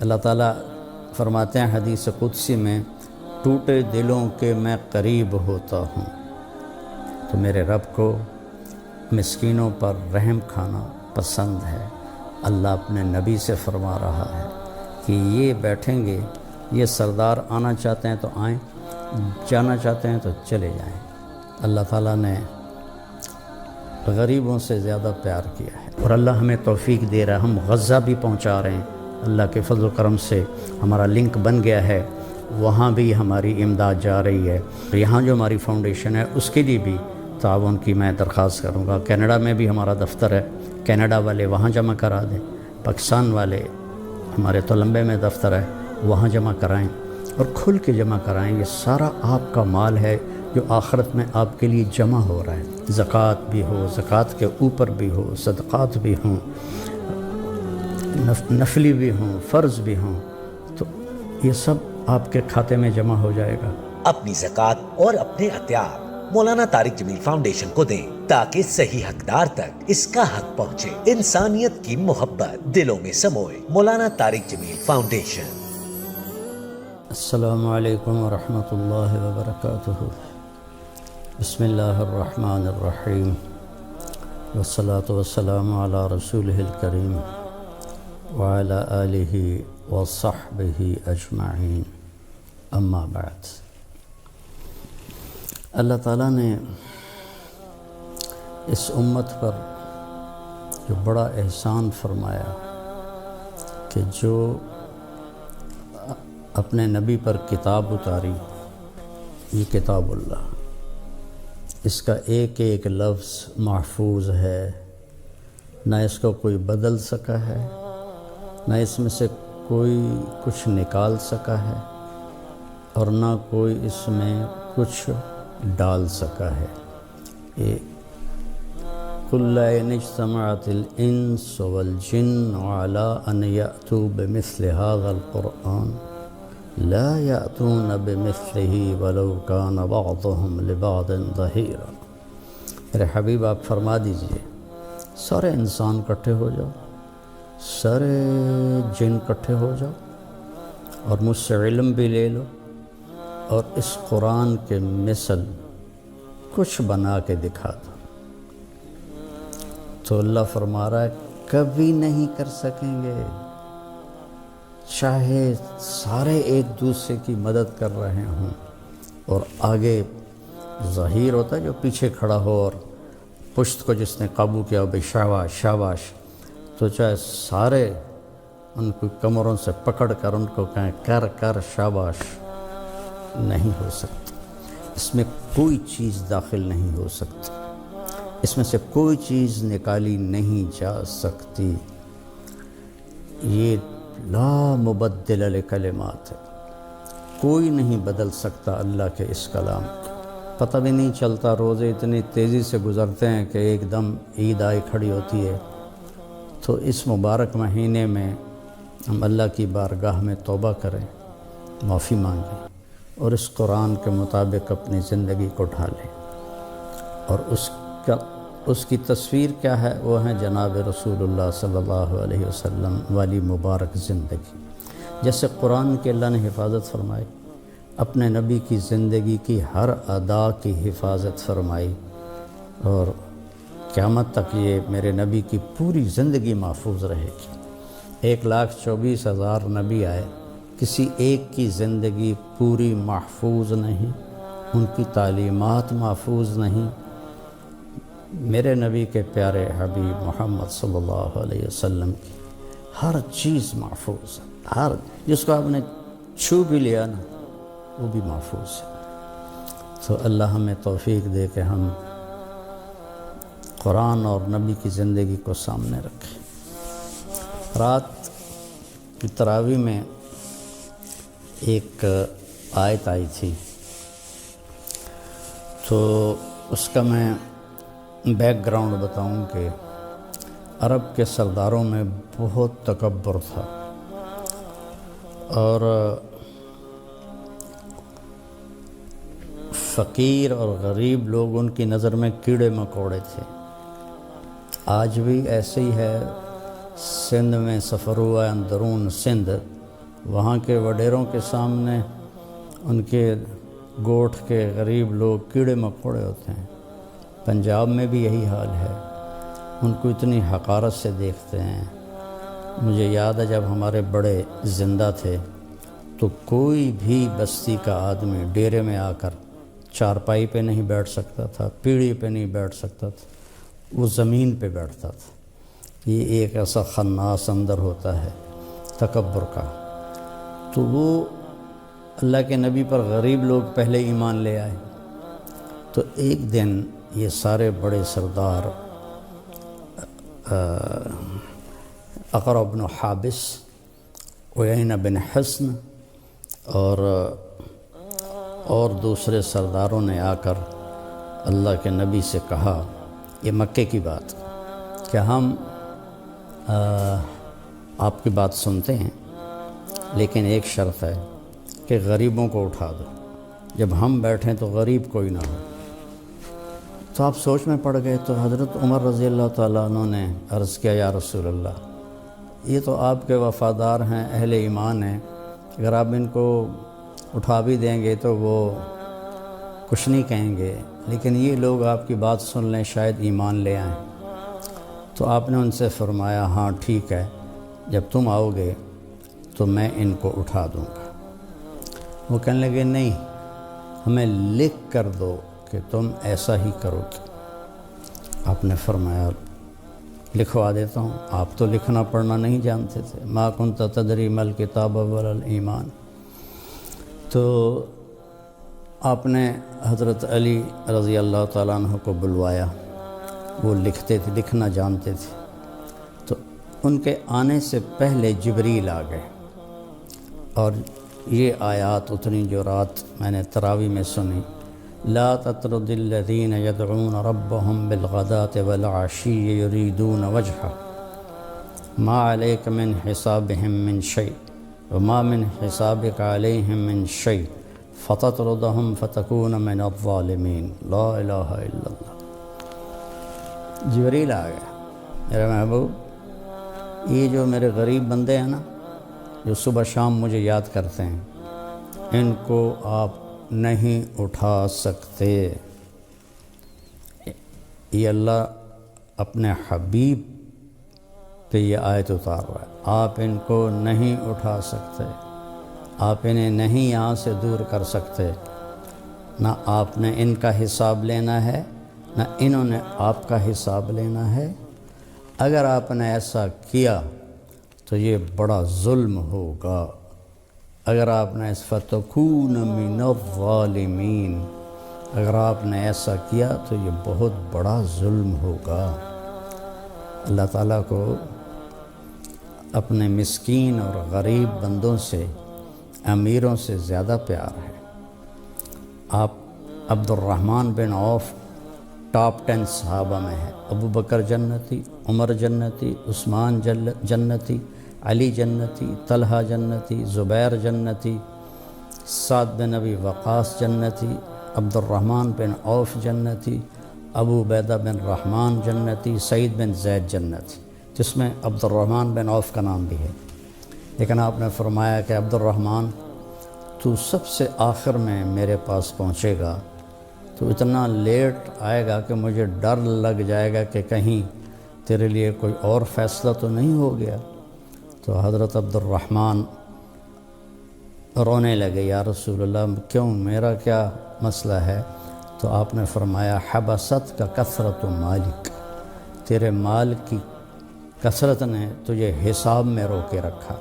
اللہ تعالیٰ فرماتے ہیں حدیث قدسی میں، ٹوٹے دلوں کے میں قریب ہوتا ہوں۔ تو میرے رب کو مسکینوں پر رحم کھانا پسند ہے۔ اللہ اپنے نبی سے فرما رہا ہے کہ یہ بیٹھیں گے، یہ سردار آنا چاہتے ہیں تو آئیں، جانا چاہتے ہیں تو چلے جائیں۔ اللہ تعالیٰ نے غریبوں سے زیادہ پیار کیا ہے، اور اللہ ہمیں توفیق دے رہا ہے، ہم غزہ بھی پہنچا رہے ہیں، اللہ کے فضل و کرم سے ہمارا لنک بن گیا ہے، وہاں بھی ہماری امداد جا رہی ہے۔ یہاں جو ہماری فاؤنڈیشن ہے اس کے لیے بھی تعاون کی میں درخواست کروں گا۔ کینیڈا میں بھی ہمارا دفتر ہے، کینیڈا والے وہاں جمع کرا دیں، پاکستان والے ہمارے تولمبے میں دفتر ہے وہاں جمع کرائیں، اور کھل کے جمع کرائیں۔ یہ سارا آپ کا مال ہے جو آخرت میں آپ کے لیے جمع ہو رہا ہے، زکوٰۃ بھی ہو، زکوٰۃ کے اوپر بھی ہو، صدقات بھی ہوں، نفلی بھی ہوں، فرض بھی ہوں، تو یہ سب آپ کے کھاتے میں جمع ہو جائے گا۔ اپنی زکوٰۃ اور اپنے عطیات مولانا طارق جمیل فاؤنڈیشن کو دیں تاکہ صحیح حقدار تک اس کا حق پہنچے۔ انسانیت کی محبت دلوں میں سموئے۔ مولانا طارق جمیل فاؤنڈیشن۔ السلام علیکم ورحمۃ اللہ وبرکاتہ۔ بسم اللہ الرحمن الرحیم، والصلاة والسلام علی رسولہ الکریم وعلی آلہ وصحبہ اجمعین، اما بعد۔ اللہ تعالیٰ نے اس امت پر جو بڑا احسان فرمایا کہ جو اپنے نبی پر کتاب اتاری، یہ کتاب اللہ، اس کا ایک ایک لفظ محفوظ ہے، نہ اس کو کوئی بدل سکا ہے، نہ اس میں سے کوئی کچھ نکال سکا ہے، اور نہ کوئی اس میں کچھ ڈال سکا ہے۔ یہ قُلْ إِنِ اجْتَمَعَتِ الْإِنسُ وَالْجِنُّ عَلَىٰ أَنْ يَأْتُوا بِمِثْلِ هَٰذَا الْقُرْآنِ لَا يَأْتُونَ بِمِثْلِهِ وَلَوْ كَانَ بَعْضُهُمْ لِبَعْضٍ ظَهِيرًا۔ میرے حبیب آپ فرما دیجئے، سارے انسان اکٹھے ہو جاؤ، سارے جن اکٹھے ہو جاؤ، اور مجھ سے علم بھی لے لو، اور اس قرآن کے مثل کچھ بنا کے دکھا دو۔ تو اللہ فرما رہا ہے کبھی نہیں کر سکیں گے، چاہے سارے ایک دوسرے کی مدد کر رہے ہوں، اور آگے ظہیر ہوتا ہے جو پیچھے کھڑا ہو اور پشت کو جس نے قابو کیا ہو، بھئی شاباش شاباش، تو چاہے سارے ان کو کمروں سے پکڑ کر ان کو کہیں کر کر شاباش، نہیں ہو سکتا۔ اس میں کوئی چیز داخل نہیں ہو سکتی، اس میں سے کوئی چیز نکالی نہیں جا سکتی۔ یہ لا مبدل لکلمات ہے، کوئی نہیں بدل سکتا اللہ کے اس کلام کو۔ پتہ بھی نہیں چلتا، روزے اتنی تیزی سے گزرتے ہیں کہ ایک دم عید آئی کھڑی ہوتی ہے۔ تو اس مبارک مہینے میں ہم اللہ کی بارگاہ میں توبہ کریں، معافی مانگیں، اور اس قرآن کے مطابق اپنی زندگی کو ڈھالیں۔ اور اس کی تصویر کیا ہے؟ وہ ہے جناب رسول اللہ صلی اللہ علیہ وسلم والی مبارک زندگی۔ جیسے قرآن کے اللہ نے حفاظت فرمائی، اپنے نبی کی زندگی کی ہر ادا کی حفاظت فرمائی، اور قیامت تک یہ میرے نبی کی پوری زندگی محفوظ رہے گی۔ 1,24,000 نبی آئے، کسی ایک کی زندگی پوری محفوظ نہیں، ان کی تعلیمات محفوظ نہیں۔ میرے نبی کے پیارے حبیب محمد صلی اللہ علیہ وسلم کی ہر چیز محفوظ ہے، ہر جس کو آپ نے چھو بھی لیا نا وہ بھی محفوظ ہے۔ تو اللہ ہمیں توفیق دے کہ ہم قرآن اور نبی کی زندگی کو سامنے رکھیں۔ رات کی تراویح میں ایک آیت آئی تھی، تو اس کا میں بیک گراؤنڈ بتاؤں کہ عرب کے سرداروں میں بہت تکبر تھا، اور فقیر اور غریب لوگ ان کی نظر میں کیڑے مکوڑے تھے۔ آج بھی ایسے ہی ہے۔ سندھ میں سفر ہوا، اندرون سندھ، وہاں کے وڈیروں کے سامنے ان کے گوٹھ کے غریب لوگ کیڑے مکوڑے ہوتے ہیں۔ پنجاب میں بھی یہی حال ہے، ان کو اتنی حقارت سے دیکھتے ہیں۔ مجھے یاد ہے جب ہمارے بڑے زندہ تھے تو کوئی بھی بستی کا آدمی ڈیرے میں آ کر چارپائی پہ نہیں بیٹھ سکتا تھا، پیڑھی پہ نہیں بیٹھ سکتا تھا، وہ زمین پہ بیٹھتا تھا۔ یہ ایک ایسا خناس اندر ہوتا ہے تکبر کا، تو وہ اللہ کے نبی پر غریب لوگ پہلے ایمان لے آئے۔ تو ایک دن یہ سارے بڑے سردار اقرع بن حابس، عیینہ بن حصن اور دوسرے سرداروں نے آ کر اللہ کے نبی سے کہا، یہ مکے کی بات، کہ ہم آپ کی بات سنتے ہیں لیکن ایک شرط ہے کہ غریبوں کو اٹھا دو، جب ہم بیٹھیں تو غریب کوئی نہ ہو۔ تو آپ سوچ میں پڑ گئے۔ تو حضرت عمر رضی اللہ تعالیٰ عنہ نے عرض کیا، یا رسول اللہ، یہ تو آپ کے وفادار ہیں، اہل ایمان ہیں، اگر آپ ان کو اٹھا بھی دیں گے تو وہ کچھ نہیں کہیں گے، لیکن یہ لوگ آپ کی بات سن لیں شاید ایمان لے آئیں۔ تو آپ نے ان سے فرمایا، ہاں ٹھیک ہے، جب تم آؤ گے تو میں ان کو اٹھا دوں گا۔ وہ کہنے لگے، نہیں، ہمیں لکھ کر دو کہ تم ایسا ہی کرو گے۔ آپ نے فرمایا، لکھوا دیتا ہوں۔ آپ تو لکھنا پڑھنا نہیں جانتے تھے، ما کنت تدری ما الکتاب ولا الایمان۔ تو آپ نے حضرت علی رضی اللہ تعالیٰ عنہ کو بلوایا، وہ لکھتے تھے، لکھنا جانتے تھے۔ تو ان کے آنے سے پہلے جبریل آ گئے، اور یہ آیات اتنی جو رات میں نے تراویح میں سنی، لا تطرد الذین یدعون ربهم بالغداة والعشی یریدون وجہہ ما علیک من حسابهم من شیء وما من حسابک علیہم من شیء فتطردهم فتکون من الظالمین۔ لا الہ الا اللہ۔ جبریل آ گیا، میرا محبوب، یہ جو میرے غریب بندے ہیں نا، جو صبح شام مجھے یاد کرتے ہیں، ان کو آپ نہیں اٹھا سکتے۔ یہ اللہ اپنے حبیب پہ یہ آیت اتار رہا ہے، آپ ان کو نہیں اٹھا سکتے، آپ انہیں نہیں یہاں سے دور کر سکتے، نہ آپ نے ان کا حساب لینا ہے نہ انہوں نے آپ کا حساب لینا ہے۔ اگر آپ نے ایسا کیا تو یہ بڑا ظلم ہوگا۔ اگر آپ نے فَتَكُونَ مِنَ الظَّالِمِينَ، اگر آپ نے ایسا کیا تو یہ بہت بڑا ظلم ہوگا۔ اللہ تعالیٰ کو اپنے مسکین اور غریب بندوں سے، امیروں سے زیادہ پیار ہے۔ آپ عبد الرحمن بن عوف ٹاپ 10 صحابہ میں ہے۔ ابو بکر جنتی، عمر جنتی، عثمان جنتی، علی جنتی، طلحہ جنتی، زبیر جنتی، سعد بن ابی وقاص جنتی، عبد الرحمن بن عوف جنتی، ابو عبیدہ بن رحمان جنتی، سعید بن زید جنتی، جس میں عبد الرحمن بن عوف کا نام بھی ہے۔ لیکن آپ نے فرمایا کہ عبد الرحمن، تو سب سے آخر میں میرے پاس پہنچے گا، تو اتنا لیٹ آئے گا کہ مجھے ڈر لگ جائے گا کہ کہیں تیرے لیے کوئی اور فیصلہ تو نہیں ہو گیا۔ تو حضرت عبد الرحمن رونے لگے، یا رسول اللہ، کیوں، میرا کیا مسئلہ ہے؟ تو آپ نے فرمایا، حبست کا کثرت مالک، تیرے مال کی کثرت نے تجھے حساب میں روکے رکھا۔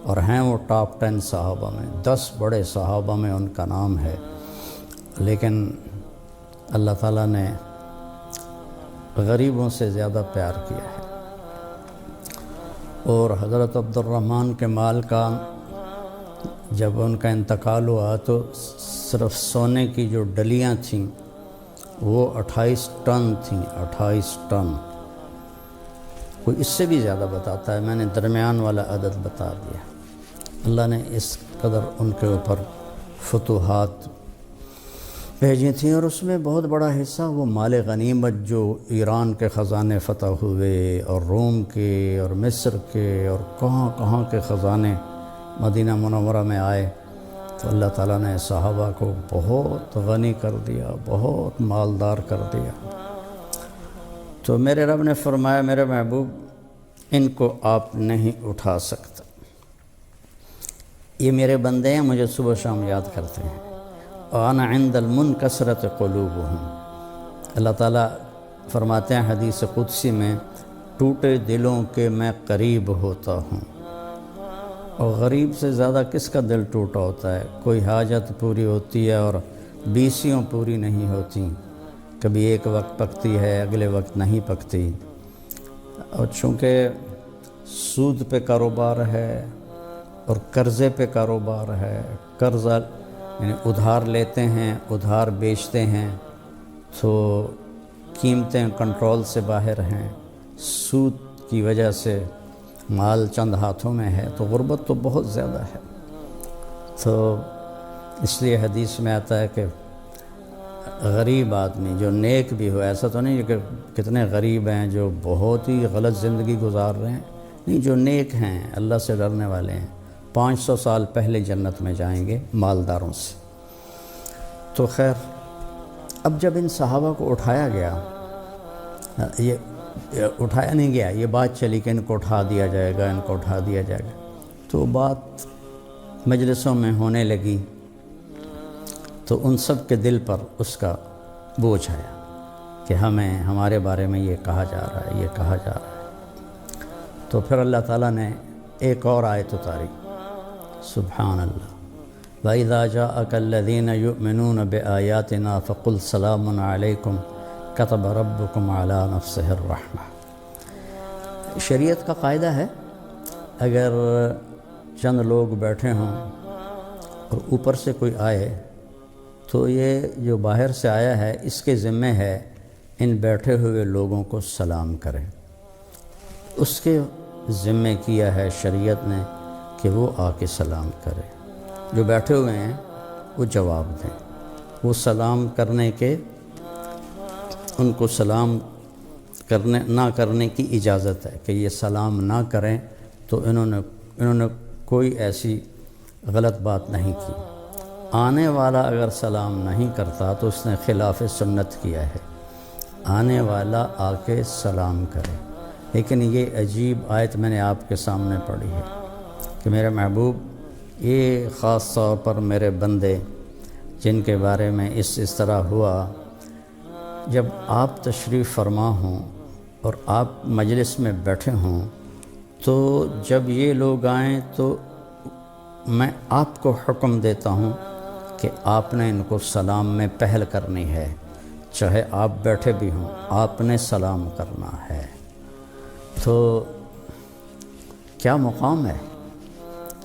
اور ہیں وہ ٹاپ 10 صحابہ میں، 10 بڑے صحابہ میں ان کا نام ہے، لیکن اللہ تعالیٰ نے غریبوں سے زیادہ پیار کیا ہے۔ اور حضرت عبد الرحمن کے مال کا جب ان کا انتقال ہوا تو صرف سونے کی جو ڈلیاں تھیں وہ 28 ٹن تھیں، 28 ٹن۔ کوئی اس سے بھی زیادہ بتاتا ہے، میں نے درمیان والا عدد بتا دیا۔ اللہ نے اس قدر ان کے اوپر فتوحات بھیجی تھیں، اور اس میں بہت بڑا حصہ وہ مال غنیمت جو ایران کے خزانے فتح ہوئے، اور روم کے، اور مصر کے، اور کہاں کہاں کے خزانے مدینہ منورہ میں آئے، تو اللہ تعالیٰ نے صحابہ کو بہت غنی کر دیا، بہت مالدار کر دیا۔ تو میرے رب نے فرمایا، میرے محبوب، ان کو آپ نہیں اٹھا سکتے۔ یہ میرے بندے ہیں، مجھے صبح شام یاد کرتے ہیں۔ وَأَنَا عِنْدَ الْمُنْكَسَرَةِ قُلُوبُهُمْ۔ اللہ تعالیٰ فرماتے ہیں حدیث قدسی میں، ٹوٹے دلوں کے میں قریب ہوتا ہوں۔ اور غریب سے زیادہ کس کا دل ٹوٹا ہوتا ہے؟ کوئی حاجت پوری ہوتی ہے اور 20 پوری نہیں ہوتی، کبھی ایک وقت پکتی ہے، اگلے وقت نہیں پکتی۔ اور چونکہ سود پہ کاروبار ہے اور قرضے پہ کاروبار ہے، قرضہ یعنی ادھار لیتے ہیں، ادھار بیچتے ہیں، تو قیمتیں کنٹرول سے باہر ہیں، سود کی وجہ سے مال چند ہاتھوں میں ہے، تو غربت تو بہت زیادہ ہے۔ تو اس لیے حدیث میں آتا ہے کہ غریب آدمی جو نیک بھی ہو، ایسا تو نہیں کہ کتنے غریب ہیں جو بہت ہی غلط زندگی گزار رہے ہیں، نہیں، جو نیک ہیں، اللہ سے ڈرنے والے ہیں، 500 سال پہلے جنت میں جائیں گے مالداروں سے۔ تو خیر، اب جب ان صحابہ کو اٹھایا گیا، یہ اٹھایا نہیں گیا، یہ بات چلی کہ ان کو اٹھا دیا جائے گا، ان کو اٹھا دیا جائے گا، تو بات مجلسوں میں ہونے لگی، تو ان سب کے دل پر اس کا بوجھ آیا کہ ہمارے بارے میں یہ کہا جا رہا ہے، یہ کہا جا رہا ہے۔ تو پھر اللہ تعالیٰ نے ایک اور آیت اتاری، سبحان اللہ، وَإِذَا جَاءَكَ الَّذِينَ يُؤْمِنُونَ بِآيَاتِنَا فَقُلْ سَلَامٌ عَلَيْكُمْ كَتَبَ رَبُّكُمْ عَلَى نَفْسِهِ الرَّحْمَةِ۔ شریعت کا قاعدہ ہے، اگر چند لوگ بیٹھے ہوں اور اوپر سے کوئی آئے، تو یہ جو باہر سے آیا ہے اس کے ذمہ ہے ان بیٹھے ہوئے لوگوں کو سلام کریں۔ اس کے ذمہ کیا ہے شریعت نے کہ وہ آ کے سلام کرے، جو بیٹھے ہوئے ہیں وہ جواب دیں، وہ سلام کرنے کے، ان کو سلام نہ کرنے کی اجازت ہے کہ یہ سلام نہ کریں، تو انہوں نے کوئی ایسی غلط بات نہیں کی۔ آنے والا اگر سلام نہیں کرتا تو اس نے خلاف سنت کیا ہے، آنے والا آ کے سلام کرے۔ لیکن یہ عجیب آیت میں نے آپ کے سامنے پڑھی ہے کہ میرے محبوب، یہ خاص طور پر میرے بندے جن کے بارے میں اس طرح ہوا، جب آپ تشریف فرما ہوں اور آپ مجلس میں بیٹھے ہوں، تو جب یہ لوگ آئیں تو میں آپ کو حکم دیتا ہوں کہ آپ نے ان کو سلام میں پہل کرنی ہے، چاہے آپ بیٹھے بھی ہوں، آپ نے سلام کرنا ہے۔ تو کیا مقام ہے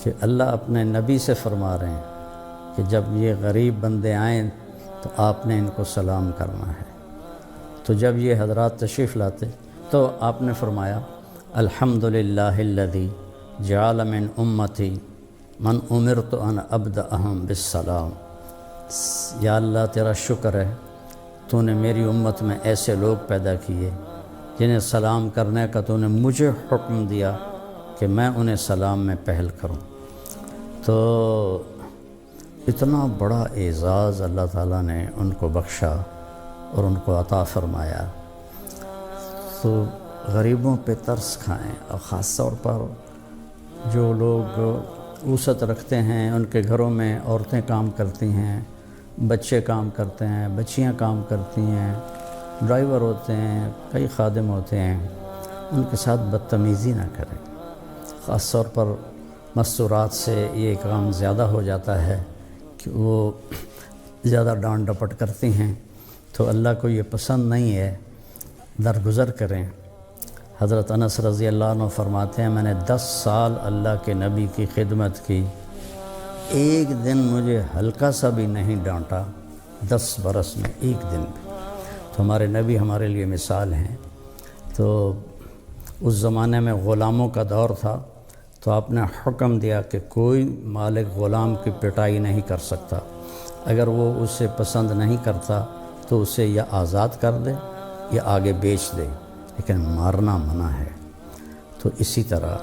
کہ اللہ اپنے نبی سے فرما رہے ہیں کہ جب یہ غریب بندے آئیں تو آپ نے ان کو سلام کرنا ہے۔ تو جب یہ حضرات تشریف لاتے تو آپ نے فرمایا، الحمدللہ الذی جعل من امتی من امرت ان ابدأہم بالسلام۔ یا اللہ تیرا شکر ہے، تو نے میری امت میں ایسے لوگ پیدا کیے جنہیں سلام کرنے کا تو نے مجھے حکم دیا کہ میں انہیں سلام میں پہل کروں۔ تو اتنا بڑا اعزاز اللہ تعالیٰ نے ان کو بخشا اور ان کو عطا فرمایا۔ تو غریبوں پہ ترس کھائیں، اور خاص طور پر جو لوگ وسعت رکھتے ہیں، ان کے گھروں میں عورتیں کام کرتی ہیں، بچے کام کرتے ہیں، بچیاں کام کرتی ہیں، ڈرائیور ہوتے ہیں، کئی خادم ہوتے ہیں، ان کے ساتھ بدتمیزی نہ کریں۔ خاص طور پر مستورات سے یہ کام زیادہ ہو جاتا ہے کہ وہ زیادہ ڈانٹ ڈپٹ کرتی ہیں، تو اللہ کو یہ پسند نہیں ہے، درگزر کریں۔ حضرت انس رضی اللہ عنہ فرماتے ہیں، میں نے 10 سال اللہ کے نبی کی خدمت کی، ایک دن مجھے ہلکا سا بھی نہیں ڈانٹا، 10 برس میں ایک دن بھی۔ تو ہمارے نبی ہمارے لیے مثال ہیں۔ تو اس زمانے میں غلاموں کا دور تھا، تو آپ نے حکم دیا کہ کوئی مالک غلام کی پٹائی نہیں کر سکتا، اگر وہ اسے پسند نہیں کرتا تو اسے یا آزاد کر دے یا آگے بیچ دے، لیکن مارنا منع ہے۔ تو اسی طرح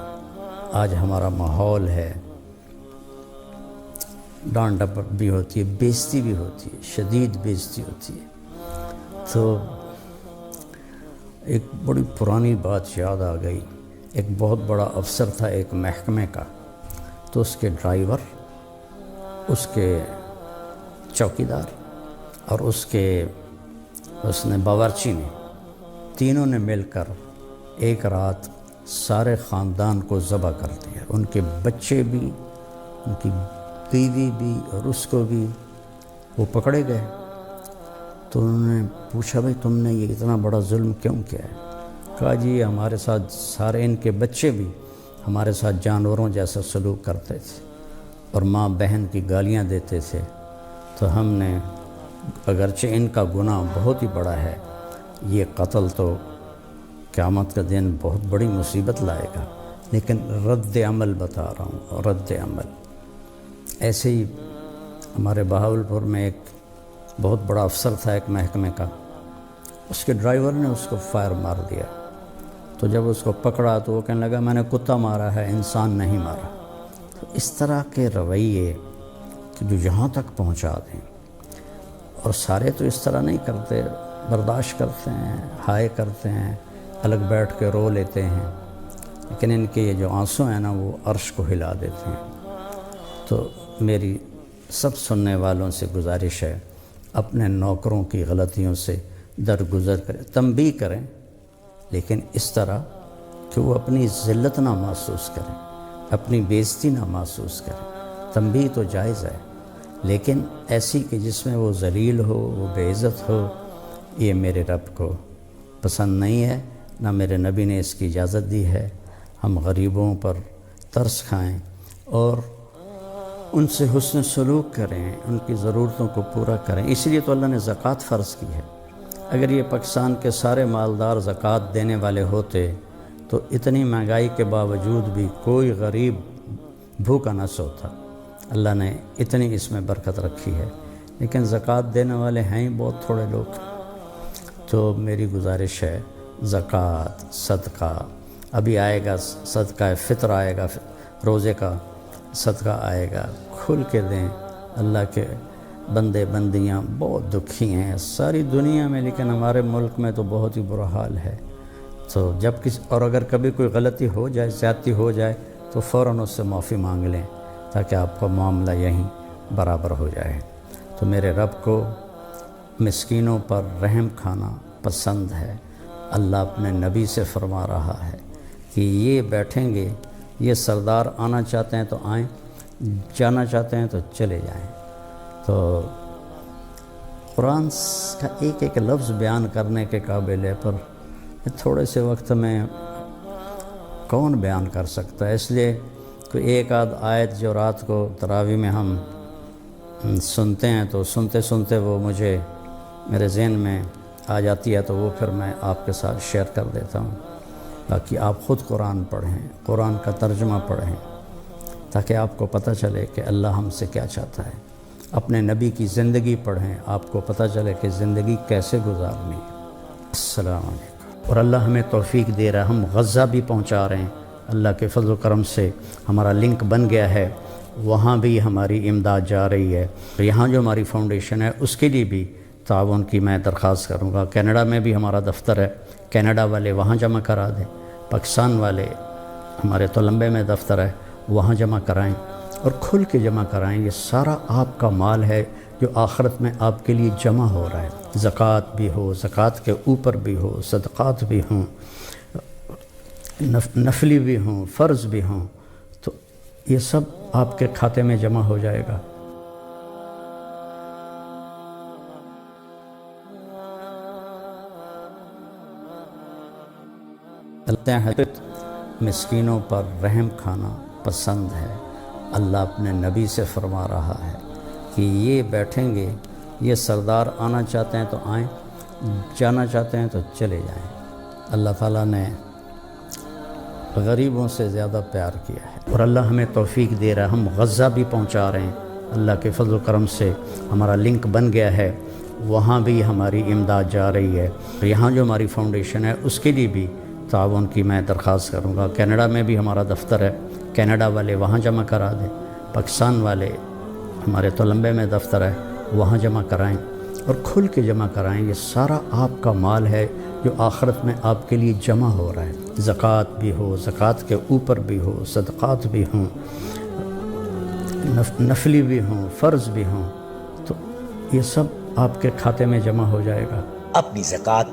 آج ہمارا ماحول ہے، ڈانٹ ڈپٹ بھی ہوتی ہے، بےزتی بھی ہوتی ہے، شدید بےزتی ہوتی ہے۔ تو ایک بڑی پرانی بات یاد آ گئی، ایک بہت بڑا افسر تھا ایک محکمے کا، تو اس کے ڈرائیور، اس کے چوکیدار اور اس نے باورچی نے تینوں نے مل کر ایک رات سارے خاندان کو ذبح کر دیا، ان کے بچے بھی، ان کی بیوی بھی، اور اس کو بھی۔ وہ پکڑے گئے تو انہوں نے پوچھا بھائی تم نے یہ اتنا بڑا ظلم کیوں کیا ہے؟ کہا جی ہمارے ساتھ سارے ان کے بچے بھی ہمارے ساتھ جانوروں جیسا سلوک کرتے تھے اور ماں بہن کی گالیاں دیتے تھے، تو ہم نے، اگرچہ ان کا گناہ بہت ہی بڑا ہے، یہ قتل تو قیامت کا دن بہت بڑی مصیبت لائے گا، لیکن رد عمل بتا رہا ہوں، رد عمل۔ ایسے ہی ہمارے بہاولپور میں ایک بہت بڑا افسر تھا ایک محکمے کا، اس کے ڈرائیور نے اس کو فائر مار دیا، تو جب اس کو پکڑا تو وہ کہنے لگا میں نے کتا مارا ہے، انسان نہیں مارا۔ تو اس طرح کے رویے کہ جو یہاں تک پہنچا دیں، اور سارے تو اس طرح نہیں کرتے، برداشت کرتے ہیں، ہائے کرتے ہیں، الگ بیٹھ کے رو لیتے ہیں، لیکن ان کے یہ جو آنسو ہیں نا وہ عرش کو ہلا دیتے ہیں۔ تو میری سب سننے والوں سے گزارش ہے، اپنے نوکروں کی غلطیوں سے درگزر کریں، تنبیہ کریں، لیکن اس طرح کہ وہ اپنی ذلت نہ محسوس کریں، اپنی بےعزتی نہ محسوس کریں۔ تنبیہ تو جائز ہے، لیکن ایسی کہ جس میں وہ ذلیل ہو، وہ بے عزت ہو، یہ میرے رب کو پسند نہیں ہے، نہ میرے نبی نے اس کی اجازت دی ہے۔ ہم غریبوں پر ترس کھائیں اور ان سے حسن سلوک کریں، ان کی ضرورتوں کو پورا کریں۔ اس لیے تو اللہ نے زکوٰۃ فرض کی ہے۔ اگر یہ پاکستان کے سارے مالدار زکوٰۃ دینے والے ہوتے تو اتنی مہنگائی کے باوجود بھی کوئی غریب بھوکا نہ سوتا۔ اللہ نے اتنی اس میں برکت رکھی ہے، لیکن زکوٰۃ دینے والے ہیں ہی بہت تھوڑے لوگ۔ تو میری گزارش ہے، زکوٰۃ، صدقہ، ابھی آئے گا صدقہ فطر، آئے گا روزے کا صدقہ آئے گا، کھل کے دیں۔ اللہ کے بندے بندیاں بہت دکھی ہیں ساری دنیا میں، لیکن ہمارے ملک میں تو بہت ہی برا حال ہے۔ تو جب اور اگر کبھی کوئی غلطی ہو جائے، زیادتی ہو جائے، تو فوراً اس سے معافی مانگ لیں تاکہ آپ کا معاملہ یہیں برابر ہو جائے۔ تو میرے رب کو مسکینوں پر رحم کھانا پسند ہے۔ اللہ اپنے نبی سے فرما رہا ہے کہ یہ بیٹھیں گے، یہ سردار آنا چاہتے ہیں تو آئیں، جانا چاہتے ہیں تو چلے جائیں۔ تو قرآن کا ایک ایک لفظ بیان کرنے کے قابل ہے، پر تھوڑے سے وقت میں کون بیان کر سکتا ہے؟ اس لیے کوئی ایک آدھ آیت جو رات کو تراویح میں ہم سنتے ہیں تو سنتے سنتے وہ مجھے میرے ذہن میں آ جاتی ہے، تو وہ پھر میں آپ کے ساتھ شیئر کر دیتا ہوں۔ باقی آپ خود قرآن پڑھیں، قرآن کا ترجمہ پڑھیں، تاکہ آپ کو پتہ چلے کہ اللہ ہم سے کیا چاہتا ہے۔ اپنے نبی کی زندگی پڑھیں، آپ کو پتہ چلے کہ زندگی کیسے گزارنی ہے۔ السلام علیکم۔ اور اللہ ہمیں توفیق دے رہا ہے، ہم غزہ بھی پہنچا رہے ہیں، اللہ کے فضل و کرم سے ہمارا لنک بن گیا ہے، وہاں بھی ہماری امداد جا رہی ہے۔ یہاں جو ہماری فاؤنڈیشن ہے اس کے لیے بھی تعاون کی میں درخواست کروں گا۔ کینیڈا میں بھی ہمارا دفتر ہے، کینیڈا والے وہاں جمع کرا دیں، پاکستان والے ہمارے تولمبے میں دفتر ہے وہاں جمع کرائیں، اور کھل کے جمع کرائیں۔ یہ سارا آپ کا مال ہے جو آخرت میں آپ کے لیے جمع ہو رہا ہے۔ زکوٰۃ بھی ہو، زکوٰۃ کے اوپر بھی ہو، صدقات بھی ہوں، نفلی بھی ہوں، فرض بھی ہوں، تو یہ سب آپ کے کھاتے میں جمع ہو جائے گا۔ مسکینوں پر رحم کھانا پسند ہے۔ اللہ اپنے نبی سے فرما رہا ہے کہ یہ بیٹھیں گے، یہ سردار آنا چاہتے ہیں تو آئیں، جانا چاہتے ہیں تو چلے جائیں۔ اللہ تعالیٰ نے غریبوں سے زیادہ پیار کیا ہے، اور اللہ ہمیں توفیق دے رہا ہے، ہم غزہ بھی پہنچا رہے ہیں۔ اللہ کے فضل و کرم سے ہمارا لنک بن گیا ہے، وہاں بھی ہماری امداد جا رہی ہے۔ یہاں جو ہماری فاؤنڈیشن ہے اس کے لیے بھی تعاون کی میں درخواست کروں گا۔ کینیڈا میں بھی ہمارا دفتر ہے، کینیڈا والے وہاں جمع کرا دیں، پاکستان والے ہمارے تولمبے میں دفتر ہے وہاں جمع کرائیں، اور کھل کے جمع کرائیں۔ یہ سارا آپ کا مال ہے جو آخرت میں آپ کے لیے جمع ہو رہا ہے۔ زکوٰۃ بھی ہو، زکوٰۃ کے اوپر بھی ہو، صدقات بھی ہوں، نفلی بھی ہوں، فرض بھی ہوں، تو یہ سب آپ کے کھاتے میں جمع ہو جائے گا۔ اپنی زکوٰۃ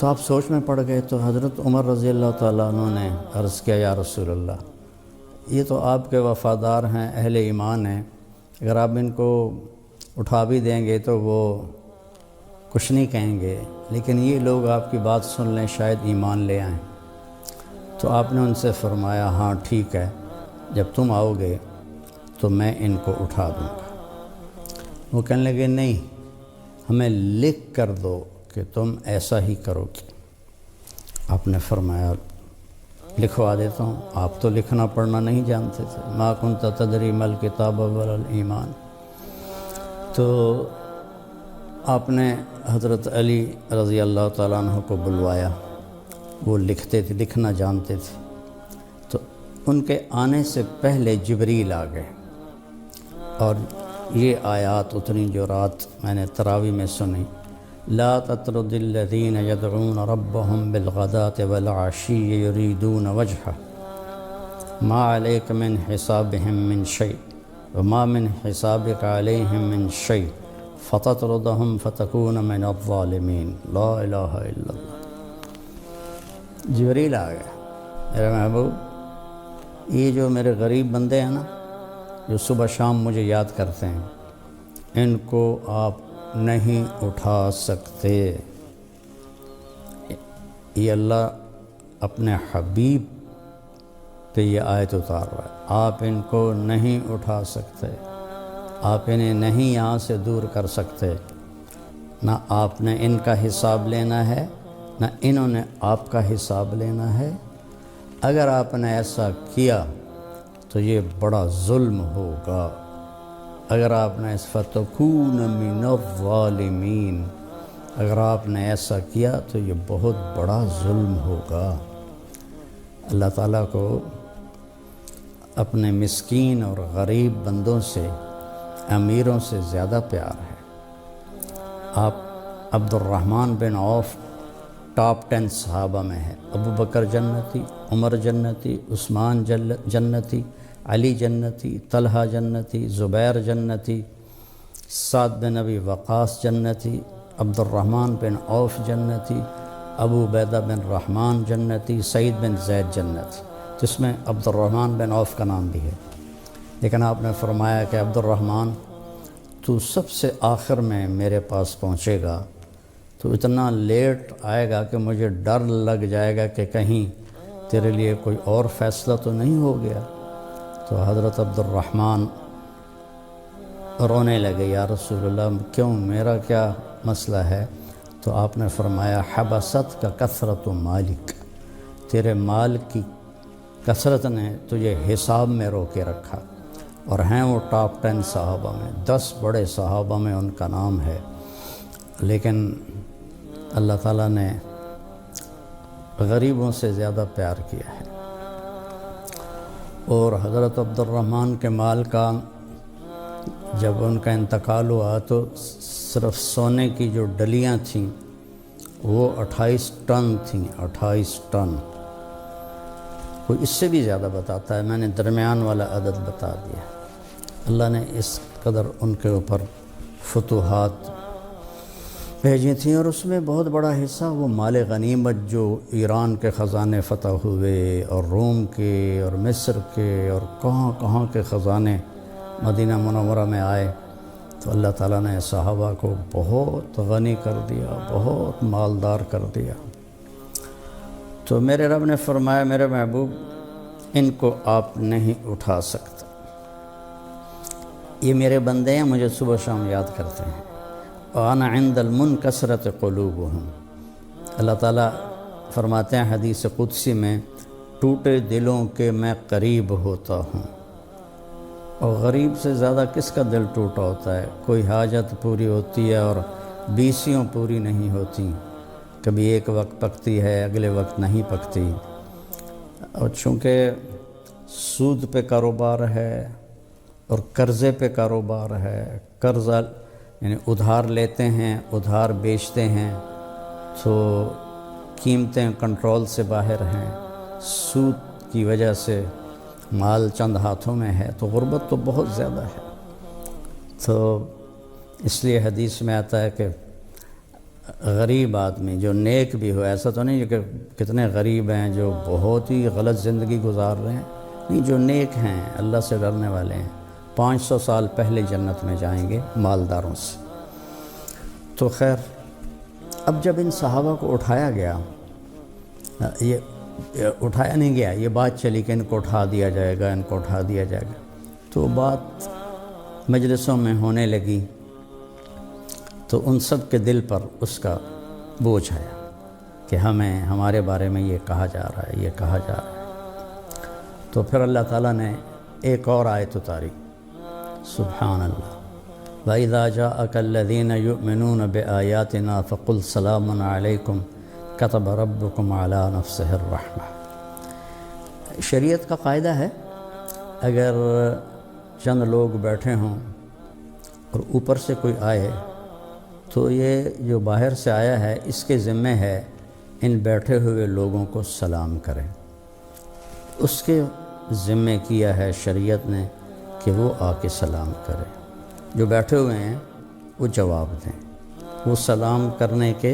تو آپ سوچ میں پڑ گئے۔ تو حضرت عمر رضی اللہ تعالیٰ عنہ نے عرض کیا یا رسول اللہ، یہ تو آپ کے وفادار ہیں، اہل ایمان ہیں، اگر آپ ان کو اٹھا بھی دیں گے تو وہ کچھ نہیں کہیں گے، لیکن یہ لوگ آپ کی بات سن لیں شاید ایمان لے آئیں۔ تو آپ نے ان سے فرمایا ہاں ٹھیک ہے، جب تم آؤ گے تو میں ان کو اٹھا دوں گا۔ وہ کہنے لگے نہیں، ہمیں لکھ کر دو کہ تم ایسا ہی کرو گے۔ آپ نے فرمایا لکھوا دیتا ہوں۔ آپ تو لکھنا پڑھنا نہیں جانتے تھے، ما کنت تدری ما الکتاب ولا الایمان۔ تو آپ نے حضرت علی رضی اللہ تعالیٰ عنہ کو بلوایا، وہ لکھتے تھے، لکھنا جانتے تھے۔ تو ان کے آنے سے پہلے جبریل آ گئے اور یہ آیات اتری جو رات میں نے تراویح میں سنی، لا تطرد الذین یدعون ربهم بالغداة والعشی یریدون وجہہ ما علیک من حسابهم من شیء وما من حسابک علیہم من شیء فتطردهم فتکون من الظالمین۔ لا الہ الا اللہ۔ جبریل آ گیا، میرے محبوب یہ جو میرے غریب بندے ہیں نا، جو صبح شام مجھے یاد کرتے ہیں، ان کو آپ نہیں اٹھا سکتے۔ یہ اللہ اپنے حبیب پہ یہ آیت اتار رہا ہے، آپ ان کو نہیں اٹھا سکتے، آپ انہیں نہیں یہاں سے دور کر سکتے، نہ آپ نے ان کا حساب لینا ہے نہ انہوں نے آپ کا حساب لینا ہے۔ اگر آپ نے ایسا کیا تو یہ بڑا ظلم ہوگا۔ اگر آپ نے فَتَكُونَ مِنَ الظَّالِمِينَ، اگر آپ نے ایسا کیا تو یہ بہت بڑا ظلم ہوگا۔ اللہ تعالیٰ کو اپنے مسکین اور غریب بندوں سے، امیروں سے زیادہ پیار ہے۔ آپ عبد الرحمن بن عوف ٹاپ 10 صحابہ میں ہے۔ ابو بکر جنتی، عمر جنتی، عثمان جنتی، علی جنتی، طلحہ جنتی، زبیر جنتی، سعد بن ابی وقاص جنتی، عبد الرحمن بن عوف جنتی، ابو عبیدہ بن رحمان جنتی، سعید بن زید جنتی۔ تو اس میں عبد الرحمن بن عوف کا نام بھی ہے، لیکن آپ نے فرمایا کہ عبد الرحمن تو سب سے آخر میں میرے پاس پہنچے گا تو اتنا لیٹ آئے گا کہ مجھے ڈر لگ جائے گا کہ کہیں تیرے لیے کوئی اور فیصلہ تو نہیں ہو گیا۔ تو حضرت عبد الرحمن رونے لگے، یا رسول اللہ کیوں، میرا کیا مسئلہ ہے؟ تو آپ نے فرمایا حبست کا کثرت مالک، تیرے مال کی کثرت نے تجھے حساب میں رو کے رکھا۔ اور ہیں وہ ٹاپ 10 صحابہ میں، 10 بڑے صحابہ میں ان کا نام ہے، لیکن اللہ تعالیٰ نے غریبوں سے زیادہ پیار کیا ہے۔ اور حضرت عبد الرحمن کے مال کا جب ان کا انتقال ہوا تو صرف سونے کی جو ڈلیاں تھیں وہ 28 ٹن تھیں، 28 ٹن۔ کوئی اس سے بھی زیادہ بتاتا ہے، میں نے درمیان والا عدد بتا دیا۔ اللہ نے اس قدر ان کے اوپر فتوحات بھیجی تھیں، اور اس میں بہت بڑا حصہ وہ مال غنیمت جو ایران کے خزانے فتح ہوئے اور روم کے اور مصر کے اور کہاں کہاں کے خزانے مدینہ منورہ میں آئے، تو اللہ تعالیٰ نے صحابہ کو بہت غنی کر دیا، بہت مالدار کر دیا۔ تو میرے رب نے فرمایا میرے محبوب ان کو آپ نہیں اٹھا سکتے، یہ میرے بندے ہیں، مجھے صبح شام یاد کرتے ہیں۔ وَأَنَا عِنْدَ الْمُنْكَسْرَةِ قُلُوبُهُمْ، اللہ تعالیٰ فرماتے ہیں حدیث قدسی میں، ٹوٹے دلوں کے میں قریب ہوتا ہوں۔ اور غریب سے زیادہ کس کا دل ٹوٹا ہوتا ہے؟ کوئی حاجت پوری ہوتی ہے اور 20 پوری نہیں ہوتی، کبھی ایک وقت پکتی ہے اگلے وقت نہیں پکتی۔ اور چونکہ سود پہ کاروبار ہے اور قرضے پہ کاروبار ہے، قرضہ یعنی ادھار لیتے ہیں، ادھار بیچتے ہیں، تو قیمتیں کنٹرول سے باہر ہیں، سود کی وجہ سے مال چند ہاتھوں میں ہے، تو غربت تو بہت زیادہ ہے۔ تو اس لیے حدیث میں آتا ہے کہ غریب آدمی جو نیک بھی ہو، ایسا تو نہیں کہ کتنے غریب ہیں جو بہت ہی غلط زندگی گزار رہے ہیں، نہیں، جو نیک ہیں، اللہ سے ڈرنے والے ہیں، 500 سال پہلے جنت میں جائیں گے مالداروں سے۔ تو خیر، اب جب ان صحابہ کو اٹھایا گیا، یہ اٹھایا نہیں گیا، یہ بات چلی کہ ان کو اٹھا دیا جائے گا، ان کو اٹھا دیا جائے گا، تو بات مجلسوں میں ہونے لگی، تو ان سب کے دل پر اس کا بوجھ آیا کہ ہمارے بارے میں یہ کہا جا رہا ہے، یہ کہا جا رہا ہے۔ تو پھر اللہ تعالیٰ نے ایک اور آیت اتاری، سبحان اللہ، وَإِذَا جَاءَكَ الَّذِينَ يُؤْمِنُونَ بِآيَاتِنَا فَقُلْ سَلَامٌ عَلَيْكُمْ كَتَبَ رَبُّكُمْ عَلَى نَفْسِهِ الرَّحْمَةِ۔ شریعت کا قاعدہ ہے، اگر چند لوگ بیٹھے ہوں اور اوپر سے کوئی آئے تو یہ جو باہر سے آیا ہے اس کے ذمہ ہے ان بیٹھے ہوئے لوگوں کو سلام کریں، اس کے ذمہ کیا ہے شریعت نے کہ وہ آ کے سلام کرے۔ جو بیٹھے ہوئے ہیں وہ جواب دیں، وہ سلام کرنے کے،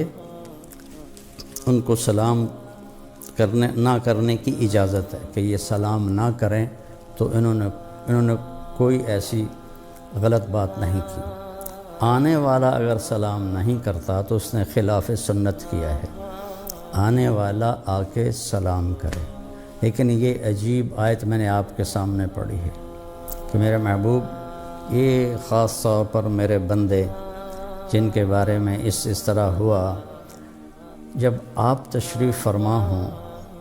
ان کو سلام کرنے نہ کرنے کی اجازت ہے کہ یہ سلام نہ کریں، تو انہوں نے کوئی ایسی غلط بات نہیں کی۔ آنے والا اگر سلام نہیں کرتا تو اس نے خلاف سنت کیا ہے، آنے والا آ کے سلام کرے۔ لیکن یہ عجیب آیت میں نے آپ کے سامنے پڑھی ہے کہ میرے محبوب، یہ خاص طور پر میرے بندے جن کے بارے میں اس طرح ہوا، جب آپ تشریف فرما ہوں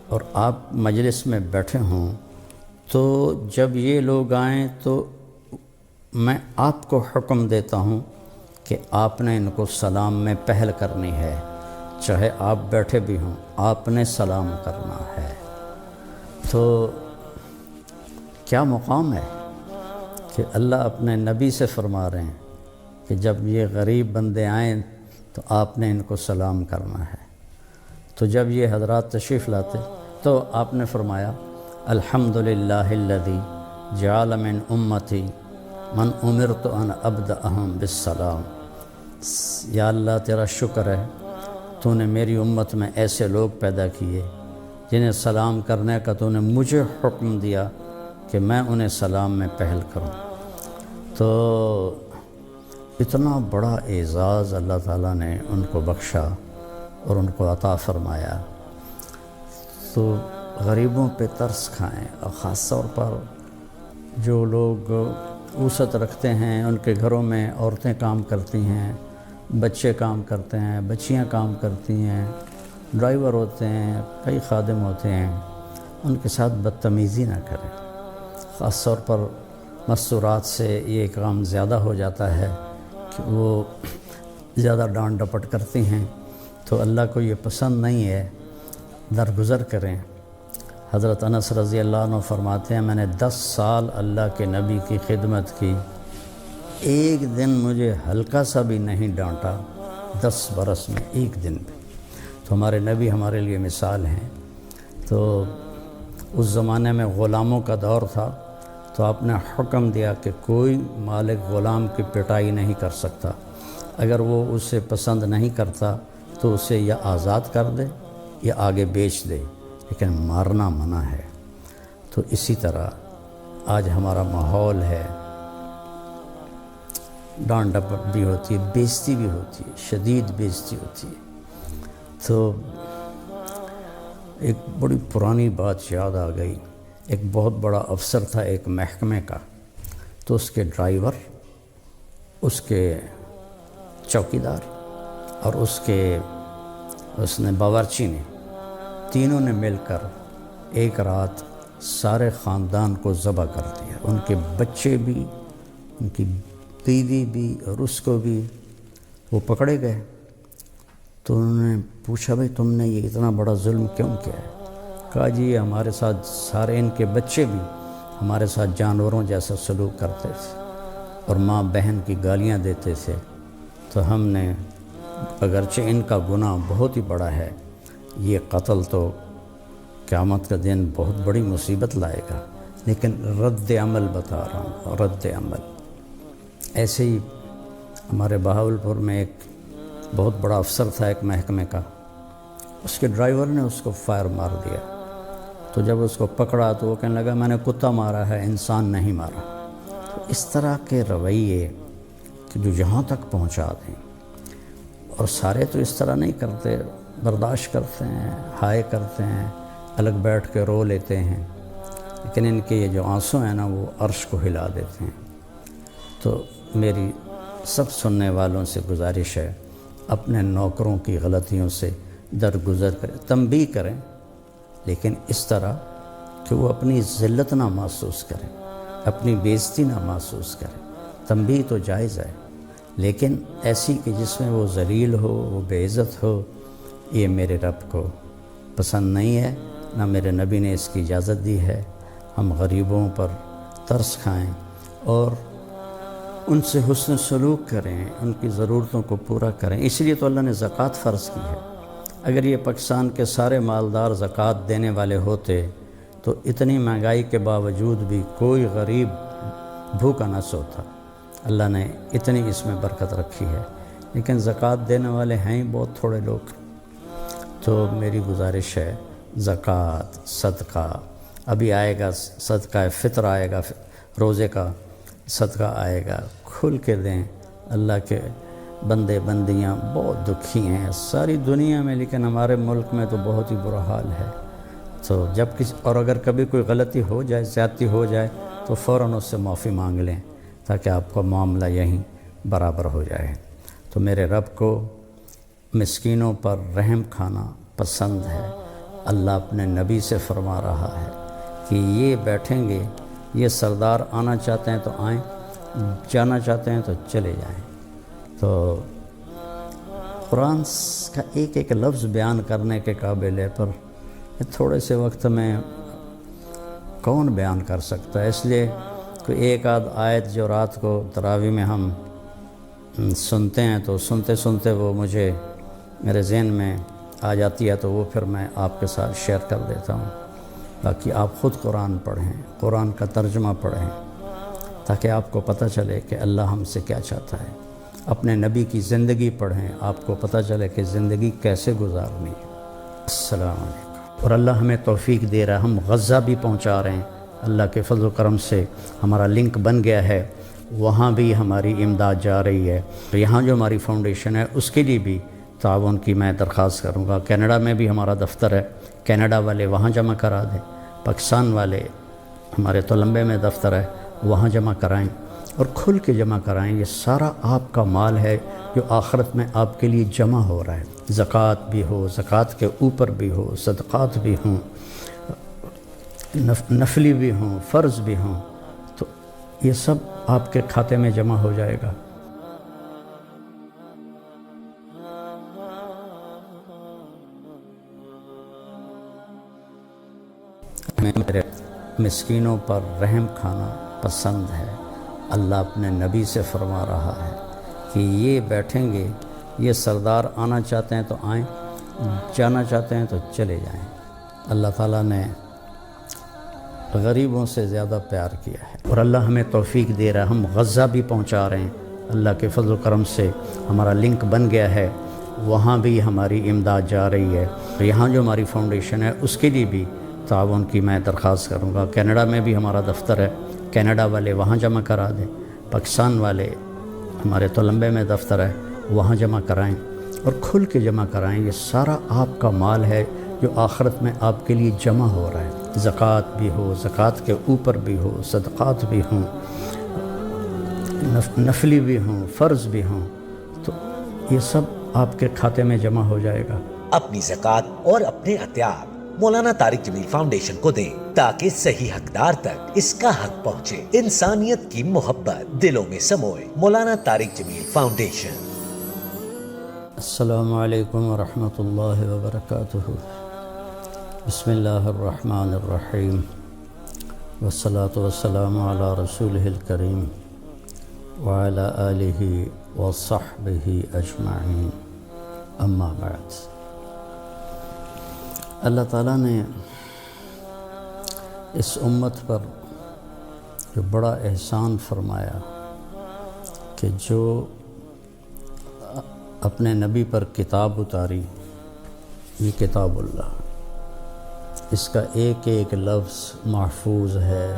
اور آپ مجلس میں بیٹھے ہوں، تو جب یہ لوگ آئیں تو میں آپ کو حکم دیتا ہوں کہ آپ نے ان کو سلام میں پہل کرنی ہے، چاہے آپ بیٹھے بھی ہوں، آپ نے سلام کرنا ہے۔ تو کیا مقام ہے کہ اللہ اپنے نبی سے فرما رہے ہیں کہ جب یہ غریب بندے آئیں تو آپ نے ان کو سلام کرنا ہے۔ تو جب یہ حضرات تشریف لاتے تو آپ نے فرمایا، الحمدللہ الذی جعل من امتی من امرت ان ابدأہم بالسلام۔ یا اللہ تیرا شکر ہے، تو نے میری امت میں ایسے لوگ پیدا کیے جنہیں سلام کرنے کا تو نے مجھے حکم دیا کہ میں انہیں سلام میں پہل کروں۔ تو اتنا بڑا اعزاز اللہ تعالیٰ نے ان کو بخشا اور ان کو عطا فرمایا۔ تو غریبوں پہ ترس کھائیں، اور خاص طور پر جو لوگ وسعت رکھتے ہیں، ان کے گھروں میں عورتیں کام کرتی ہیں، بچے کام کرتے ہیں، بچیاں کام کرتی ہیں، ڈرائیور ہوتے ہیں، کئی خادم ہوتے ہیں، ان کے ساتھ بدتمیزی نہ کریں۔ خاص طور پر مستورات سے یہ کام زیادہ ہو جاتا ہے کہ وہ زیادہ ڈانٹ ڈپٹ کرتی ہیں، تو اللہ کو یہ پسند نہیں ہے، درگزر کریں۔ حضرت انس رضی اللہ عنہ فرماتے ہیں، میں نے 10 سال اللہ کے نبی کی خدمت کی، ایک دن مجھے ہلکا سا بھی نہیں ڈانٹا، 10 برس میں ایک دن بھی۔ تو ہمارے نبی ہمارے لیے مثال ہیں۔ تو اس زمانے میں غلاموں کا دور تھا، تو آپ نے حکم دیا کہ کوئی مالک غلام کی پٹائی نہیں کر سکتا، اگر وہ اسے پسند نہیں کرتا تو اسے یا آزاد کر دے یا آگے بیچ دے، لیکن مارنا منع ہے۔ تو اسی طرح آج ہمارا ماحول ہے، ڈانٹ ڈپٹ بھی ہوتی ہے، بےزتی بھی ہوتی ہے، شدید بےزتی ہوتی ہے۔ تو ایک بڑی پرانی بات یاد آ گئی، ایک بہت بڑا افسر تھا ایک محکمے کا، تو اس کے ڈرائیور، اس کے چوکیدار اور اس نے باورچی نے، تینوں نے مل کر ایک رات سارے خاندان کو ذبح کر دیا، ان کے بچے بھی، ان کی بیوی بھی اور اس کو بھی۔ وہ پکڑے گئے تو انہوں نے پوچھا، بھئی تم نے یہ اتنا بڑا ظلم کیوں کیا ہے؟ کہا جی یہ ہمارے ساتھ سارے ان کے بچے بھی ہمارے ساتھ جانوروں جیسا سلوک کرتے تھے اور ماں بہن کی گالیاں دیتے تھے، تو ہم نے، اگرچہ ان کا گناہ بہت ہی بڑا ہے، یہ قتل تو قیامت کا دن بہت بڑی مصیبت لائے گا، لیکن رد عمل بتا رہا ہوں، رد عمل۔ ایسے ہی ہمارے بہاولپور میں ایک بہت بڑا افسر تھا ایک محکمے کا، اس کے ڈرائیور نے اس کو فائر مار دیا۔ تو جب اس کو پکڑا تو وہ کہنے لگا میں نے کتا مارا ہے، انسان نہیں مارا۔ تو اس طرح کے رویے کہ جو جہاں تک پہنچا دیں، اور سارے تو اس طرح نہیں کرتے، برداشت کرتے ہیں، ہائے کرتے ہیں، الگ بیٹھ کے رو لیتے ہیں، لیکن ان کے یہ جو آنسو ہیں نا وہ عرش کو ہلا دیتے ہیں۔ تو میری سب سننے والوں سے گزارش ہے، اپنے نوکروں کی غلطیوں سے درگزر کریں، تنبیہ کریں، لیکن اس طرح کہ وہ اپنی ذلت نہ محسوس کریں، اپنی بے عزتی نہ محسوس کریں۔ تنبیہ تو جائز ہے، لیکن ایسی کہ جس میں وہ ذلیل ہو، وہ بے عزت ہو، یہ میرے رب کو پسند نہیں ہے، نہ میرے نبی نے اس کی اجازت دی ہے۔ ہم غریبوں پر ترس کھائیں اور ان سے حسن سلوک کریں، ان کی ضرورتوں کو پورا کریں۔ اس لیے تو اللہ نے زکوٰۃ فرض کی ہے۔ اگر یہ پاکستان کے سارے مالدار زکوٰۃ دینے والے ہوتے تو اتنی مہنگائی کے باوجود بھی کوئی غریب بھوکا نہ سوتا۔ اللہ نے اتنی اس میں برکت رکھی ہے، لیکن زکوٰۃ دینے والے ہیں بہت تھوڑے لوگ۔ تو میری گزارش ہے، زکوٰۃ، صدقہ، ابھی آئے گا صدقہ فطر، آئے گا روزے کا صدقہ آئے گا، کھل کے دیں۔ اللہ کے بندے بندیاں بہت دکھی ہیں ساری دنیا میں، لیکن ہمارے ملک میں تو بہت ہی برا حال ہے۔ تو جب اور اگر کبھی کوئی غلطی ہو جائے، زیادتی ہو جائے، تو فوراً اس سے معافی مانگ لیں تاکہ آپ کا معاملہ یہیں برابر ہو جائے۔ تو میرے رب کو مسکینوں پر رحم کھانا پسند ہے۔ اللہ اپنے نبی سے فرما رہا ہے کہ یہ بیٹھیں گے، یہ سردار آنا چاہتے ہیں تو آئیں، جانا چاہتے ہیں تو چلے جائیں۔ تو قرآن کا ایک ایک لفظ بیان کرنے کے قابل ہے، پر تھوڑے سے وقت میں کون بیان کر سکتا ہے؟ اس لیے کوئی ایک آدھ آیت جو رات کو تراویح میں ہم سنتے ہیں تو سنتے سنتے وہ مجھے میرے ذہن میں آ جاتی ہے، تو وہ پھر میں آپ کے ساتھ شیئر کر دیتا ہوں۔ باقی آپ خود قرآن پڑھیں، قرآن کا ترجمہ پڑھیں، تاکہ آپ کو پتہ چلے کہ اللہ ہم سے کیا چاہتا ہے۔ اپنے نبی کی زندگی پڑھیں، آپ کو پتہ چلے کہ زندگی کیسے گزارنی ہے۔ السلام علیکم۔ اور اللہ ہمیں توفیق دے رہا ہے، ہم غزہ بھی پہنچا رہے ہیں۔ اللہ کے فضل و کرم سے ہمارا لنک بن گیا ہے، وہاں بھی ہماری امداد جا رہی ہے۔ یہاں جو ہماری فاؤنڈیشن ہے اس کے لیے بھی تعاون کی میں درخواست کروں گا۔ کینیڈا میں بھی ہمارا دفتر ہے، کینیڈا والے وہاں جمع کرا دیں، پاکستان والے ہمارے تولمبے میں دفتر ہے وہاں جمع کرائیں، اور کھل کے جمع کرائیں۔ یہ سارا آپ کا مال ہے جو آخرت میں آپ کے لیے جمع ہو رہا ہے۔ زکوٰۃ بھی ہو، زکوٰۃ کے اوپر بھی ہو، صدقات بھی ہوں، نفلی بھی ہوں، فرض بھی ہوں، تو یہ سب آپ کے کھاتے میں جمع ہو جائے گا۔ میرے مسکینوں پر رحم کھانا پسند ہے۔ اللہ اپنے نبی سے فرما رہا ہے کہ یہ بیٹھیں گے، یہ سردار آنا چاہتے ہیں تو آئیں، جانا چاہتے ہیں تو چلے جائیں۔ اللہ تعالیٰ نے غریبوں سے زیادہ پیار کیا ہے، اور اللہ ہمیں توفیق دے رہا ہے، ہم غزہ بھی پہنچا رہے ہیں۔ اللہ کے فضل و کرم سے ہمارا لنک بن گیا ہے، وہاں بھی ہماری امداد جا رہی ہے۔ یہاں جو ہماری فاؤنڈیشن ہے اس کے لیے بھی تعاون کی میں درخواست کروں گا۔ کینیڈا میں بھی ہمارا دفتر ہے، کینیڈا والے وہاں جمع کرا دیں، پاکستان والے ہمارے تولمبے میں دفتر ہے وہاں جمع کرائیں، اور کھل کے جمع کرائیں۔ یہ سارا آپ کا مال ہے جو آخرت میں آپ کے لیے جمع ہو رہا ہے۔ زکوٰۃ بھی ہو، زکوٰۃ کے اوپر بھی ہو، صدقات بھی ہوں، نفلی بھی ہوں، فرض بھی ہوں، تو یہ سب آپ کے کھاتے میں جمع ہو جائے گا۔ اپنی زکوٰۃ اور اپنے عطیات مولانا طارق جمیل فاؤنڈیشن کو دیں تاکہ صحیح حقدار تک اس کا حق پہنچے۔ انسانیت کی محبت دلوں میں سموئے۔ مولانا طارق جمیل فاؤنڈیشن۔ السلام علیکم ورحمۃ اللہ وبرکاتہ۔ بسم اللہ الرحمن الرحیم، والصلاة والسلام علی رسولہ الکریم وعلی آلہ وصحبہ اجمعین، اما بعد۔ اللہ تعالیٰ نے اس امت پر جو بڑا احسان فرمایا کہ جو اپنے نبی پر کتاب اتاری، یہ کتاب اللہ، اس کا ایک ایک لفظ محفوظ ہے،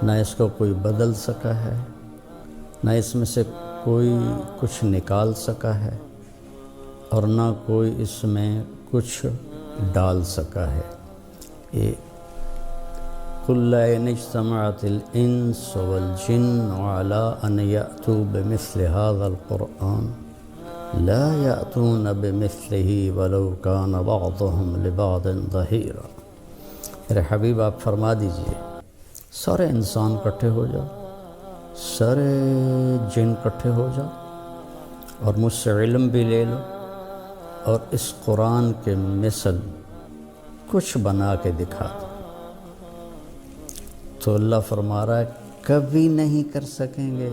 نہ اس کو کوئی بدل سکا ہے، نہ اس میں سے کوئی کچھ نکال سکا ہے، اور نہ کوئی اس میں کچھ ڈال سکا ہے۔ یہ قُلْ إِنِ اجْتَمَعَتِ الْإِنسُ وَالْجِنُّ عَلَىٰ أَنْ يَأْتُوا بِمِثْلِ هَذَا الْقُرْآنِ لَا يَأْتُونَ بِمِثْلِهِ وَلَوْ كَانَ بَعْضُهُمْ لِبَعْضٍ ظَهِيرًا۔ میرے حبیب آپ فرما دیجئے، سارے انسان کٹھے ہو جاؤ، سارے جن کٹھے ہو جاؤ اور مجھ سے علم بھی لے لو، اور اس قرآن کے مثل کچھ بنا کے دکھا دو، تو اللہ فرما رہا ہے کبھی نہیں کر سکیں گے،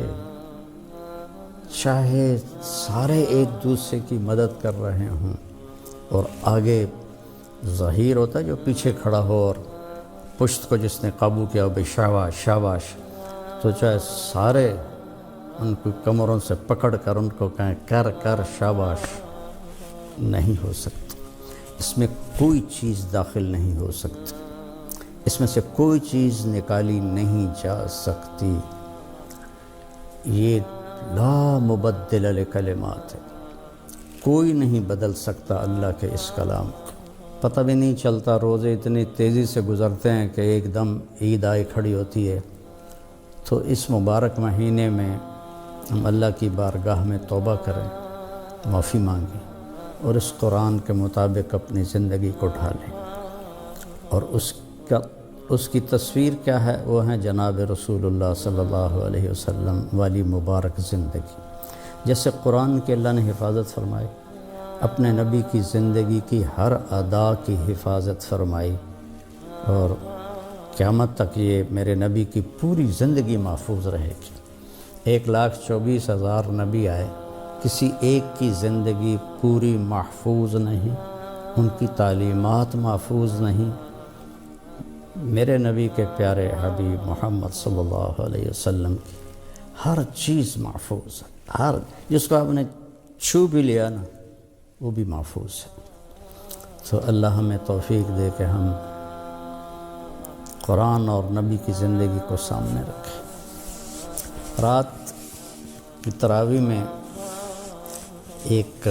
چاہے سارے ایک دوسرے کی مدد کر رہے ہوں، اور آگے ظہیر ہوتا ہے جو پیچھے کھڑا ہو اور پشت کو جس نے قابو کیا بھئی شاباش شاباش، تو چاہے سارے ان کو کمروں سے پکڑ کر ان کو کہیں کر کر شاباش، نہیں ہو سکتا۔ اس میں کوئی چیز داخل نہیں ہو سکتی، اس میں سے کوئی چیز نکالی نہیں جا سکتی۔ یہ لا مبدل لکلمات ہے، کوئی نہیں بدل سکتا اللہ کے اس کلام کو۔ پتہ بھی نہیں چلتا، روزے اتنی تیزی سے گزرتے ہیں کہ ایک دم عید آئی کھڑی ہوتی ہے۔ تو اس مبارک مہینے میں ہم اللہ کی بارگاہ میں توبہ کریں، معافی مانگیں، اور اس قرآن کے مطابق اپنی زندگی کو ڈھالیں، اور اس کی تصویر کیا ہے؟ وہ ہیں جناب رسول اللہ صلی اللہ علیہ وسلم والی مبارک زندگی، جیسے قرآن کے اللہ نے حفاظت فرمائی، اپنے نبی کی زندگی کی ہر ادا کی حفاظت فرمائی، اور قیامت تک یہ میرے نبی کی پوری زندگی محفوظ رہے گی۔ 1,24,000 نبی آئے، کسی ایک کی زندگی پوری محفوظ نہیں، ان کی تعلیمات محفوظ نہیں۔ میرے نبی کے پیارے حبیب محمد صلی اللہ علیہ وسلم کی ہر چیز محفوظ ہے، ہر جس کو آپ نے چھو بھی لیا نا وہ بھی محفوظ ہے۔ تو اللہ ہمیں توفیق دے کہ ہم قرآن اور نبی کی زندگی کو سامنے رکھیں۔ رات کی تراویح میں ایک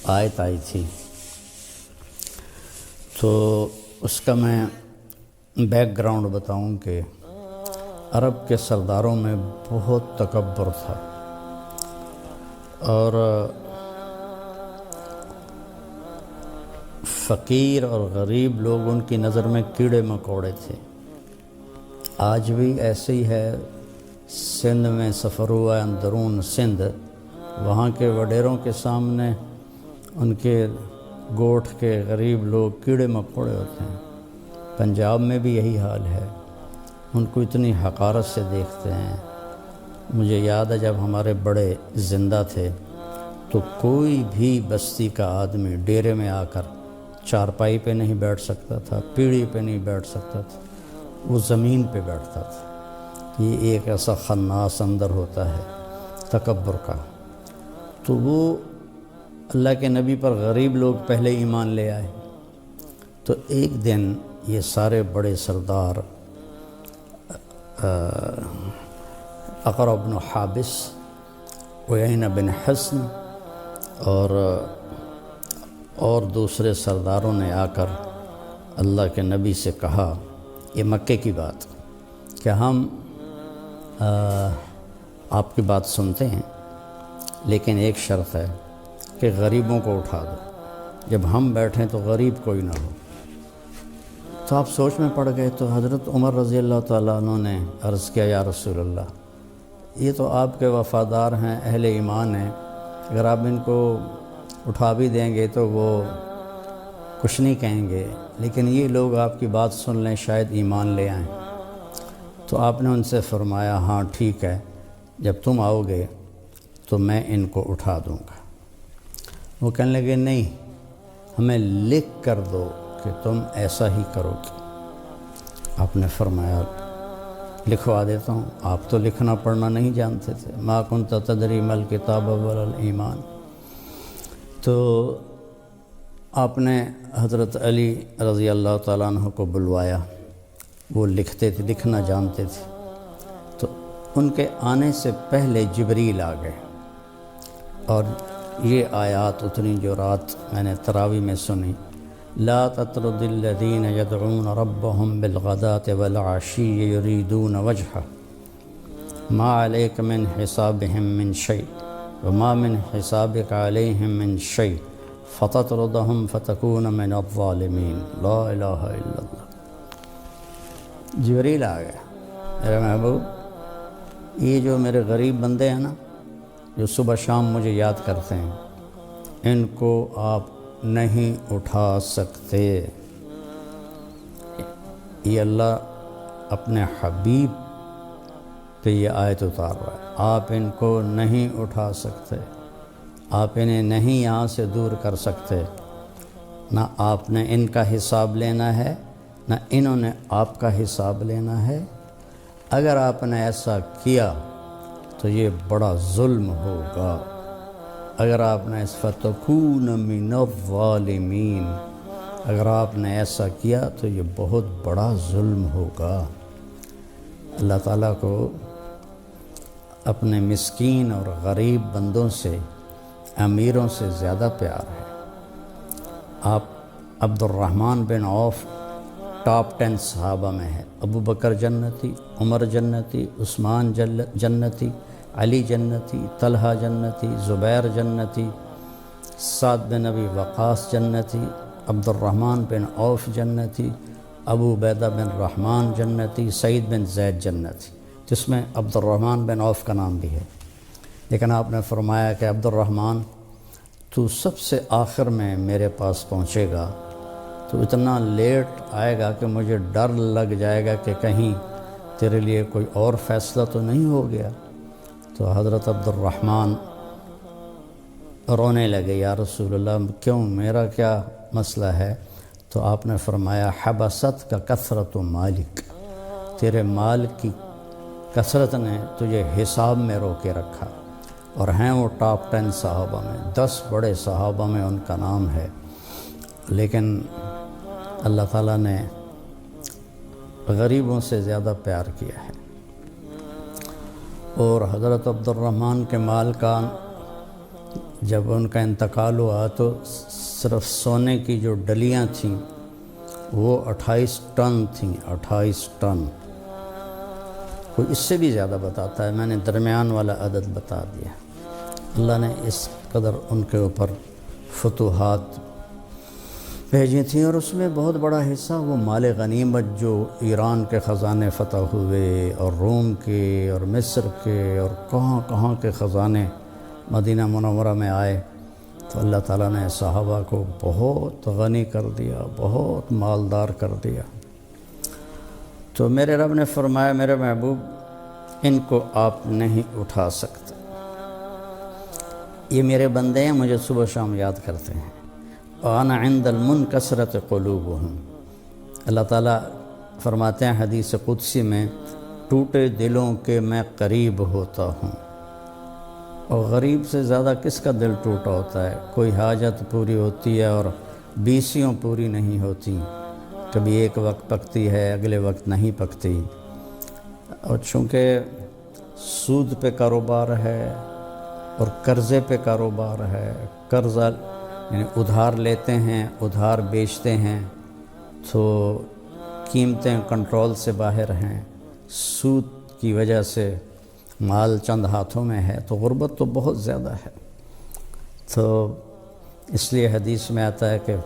آیت آئی تھی، تو اس کا میں بیک گراؤنڈ بتاؤں کہ عرب کے سرداروں میں بہت تکبر تھا، اور فقیر اور غریب لوگ ان کی نظر میں کیڑے مکوڑے تھے۔ آج بھی ایسے ہی ہے، سندھ میں سفر ہوا ہے، اندرون سندھ، وہاں کے وڈیروں کے سامنے ان کے گوٹھ کے غریب لوگ کیڑے مکوڑے ہوتے ہیں۔ پنجاب میں بھی یہی حال ہے، ان کو اتنی حقارت سے دیکھتے ہیں۔ مجھے یاد ہے جب ہمارے بڑے زندہ تھے تو کوئی بھی بستی کا آدمی ڈیرے میں آ کر چارپائی پہ نہیں بیٹھ سکتا تھا، پیڑھی پہ نہیں بیٹھ سکتا تھا، وہ زمین پہ بیٹھتا تھا۔ یہ ایک ایسا خناس اندر ہوتا ہے تکبر کا۔ تو وہ اللہ کے نبی پر غریب لوگ پہلے ایمان لے آئے، تو ایک دن یہ سارے بڑے سردار اقرع بن حابس، عیینہ بن حصن اور دوسرے سرداروں نے آ کر اللہ کے نبی سے کہا، یہ مکے کی بات، کہ ہم آپ کی بات سنتے ہیں، لیکن ایک شرط ہے کہ غریبوں کو اٹھا دو، جب ہم بیٹھیں تو غریب کوئی نہ ہو۔ تو آپ سوچ میں پڑ گئے، تو حضرت عمر رضی اللہ تعالیٰ عنہ نے عرض کیا، یا رسول اللہ، یہ تو آپ کے وفادار ہیں، اہل ایمان ہیں، اگر آپ ان کو اٹھا بھی دیں گے تو وہ کچھ نہیں کہیں گے، لیکن یہ لوگ آپ کی بات سن لیں شاید ایمان لے آئیں۔ تو آپ نے ان سے فرمایا، ہاں ٹھیک ہے، جب تم آؤ گے تو میں ان کو اٹھا دوں گا۔ وہ کہنے لگے، نہیں، ہمیں لکھ کر دو کہ تم ایسا ہی کرو گے۔ آپ نے فرمایا، لکھوا دیتا ہوں۔ آپ تو لکھنا پڑھنا نہیں جانتے تھے، ما کنت تدری ما الکتاب ولا الایمان، تو آپ نے حضرت علی رضی اللہ تعالیٰ عنہ کو بلوایا، وہ لکھتے تھے، لکھنا جانتے تھے، تو ان کے آنے سے پہلے جبریل آ گئے اور یہ آیات اتنی جو رات میں نے تراویح میں سنی، لا تطرد الذین یدعون ربهم بالغداة والعشی یریدون وجہہ ما علیک من حسابهم من شیء وما من حسابک علیہم من شیء فتطردهم فتکون من الظالمین، لا الہ الا اللہ۔ جبریل آ گیا، میرے محبوب یہ جو میرے غریب بندے ہیں نا، جو صبح شام مجھے یاد کرتے ہیں، ان کو آپ نہیں اٹھا سکتے۔ یہ اللہ اپنے حبیب پہ یہ آیت اتار رہا ہے، آپ ان کو نہیں اٹھا سکتے، آپ انہیں نہیں یہاں سے دور کر سکتے، نہ آپ نے ان کا حساب لینا ہے نہ انہوں نے آپ کا حساب لینا ہے۔ اگر آپ نے ایسا کیا تو یہ بڑا ظلم ہوگا، اگر آپ نے فَتَكُونَ مِنَ الظَّالِمِينَ، اگر آپ نے ایسا کیا تو یہ بہت بڑا ظلم ہوگا۔ اللہ تعالیٰ کو اپنے مسکین اور غریب بندوں سے، امیروں سے زیادہ پیار ہے۔ آپ عبد الرحمن بن عوف ٹاپ 10 صحابہ میں ہے، ابو بکر جنتی، عمر جنتی، عثمان جنتی، علی جنتی، طلحہ جنتی، زبیر جنتی، سعد بن ابی وقاص جنتی، عبد الرحمن بن عوف جنتی، ابو عبیدہ بن رحمان جنتی، سعید بن زید جنتی، جس میں عبد الرحمن بن عوف کا نام بھی ہے۔ لیکن آپ نے فرمایا کہ عبد الرحمن تو سب سے آخر میں میرے پاس پہنچے گا، تو اتنا لیٹ آئے گا کہ مجھے ڈر لگ جائے گا کہ کہیں تیرے لیے کوئی اور فیصلہ تو نہیں ہو گیا۔ تو حضرت عبد الرحمن رونے لگے، یا رسول اللہ کیوں، میرا کیا مسئلہ ہے؟ تو آپ نے فرمایا حبست کا کثرت مالک، تیرے مال کی کثرت نے تجھے حساب میں روکے رکھا۔ اور ہیں وہ ٹاپ 10 صحابہ میں، 10 بڑے صحابہ میں ان کا نام ہے، لیکن اللہ تعالیٰ نے غریبوں سے زیادہ پیار کیا ہے۔ اور حضرت عبد الرحمن کے مال کا جب ان کا انتقال ہوا تو صرف سونے کی جو ڈلیاں تھیں وہ 28 ٹن تھیں، 28 ٹن۔ کوئی اس سے بھی زیادہ بتاتا ہے، میں نے درمیان والا عدد بتا دیا۔ اللہ نے اس قدر ان کے اوپر فتوحات بھیجی تھیں، اور اس میں بہت بڑا حصہ وہ مال غنیمت جو ایران کے خزانے فتح ہوئے اور روم کے اور مصر کے اور کہاں کہاں کے خزانے مدینہ منورہ میں آئے، تو اللہ تعالیٰ نے صحابہ کو بہت غنی کر دیا، بہت مالدار کر دیا۔ تو میرے رب نے فرمایا میرے محبوب ان کو آپ نہیں اٹھا سکتے، یہ میرے بندے ہیں، مجھے صبح شام یاد کرتے ہیں۔ وَأَنَا عِنْدَ الْمُنْكَسْرَةِ قُلُوبُهُمْ، اللہ تعالیٰ فرماتے ہیں حدیث قدسی میں، ٹوٹے دلوں کے میں قریب ہوتا ہوں۔ اور غریب سے زیادہ کس کا دل ٹوٹا ہوتا ہے؟ کوئی حاجت پوری ہوتی ہے اور 20 پوری نہیں ہوتی، کبھی ایک وقت پکتی ہے اگلے وقت نہیں پکتی۔ اور چونکہ سود پہ کاروبار ہے اور قرضے پہ کاروبار ہے، قرضہ یعنی ادھار لیتے ہیں ادھار بیچتے ہیں، تو قیمتیں کنٹرول سے باہر ہیں، سود کی وجہ سے مال چند ہاتھوں میں ہے، تو غربت تو بہت زیادہ ہے۔ تو اس لیے حدیث میں آتا ہے کہ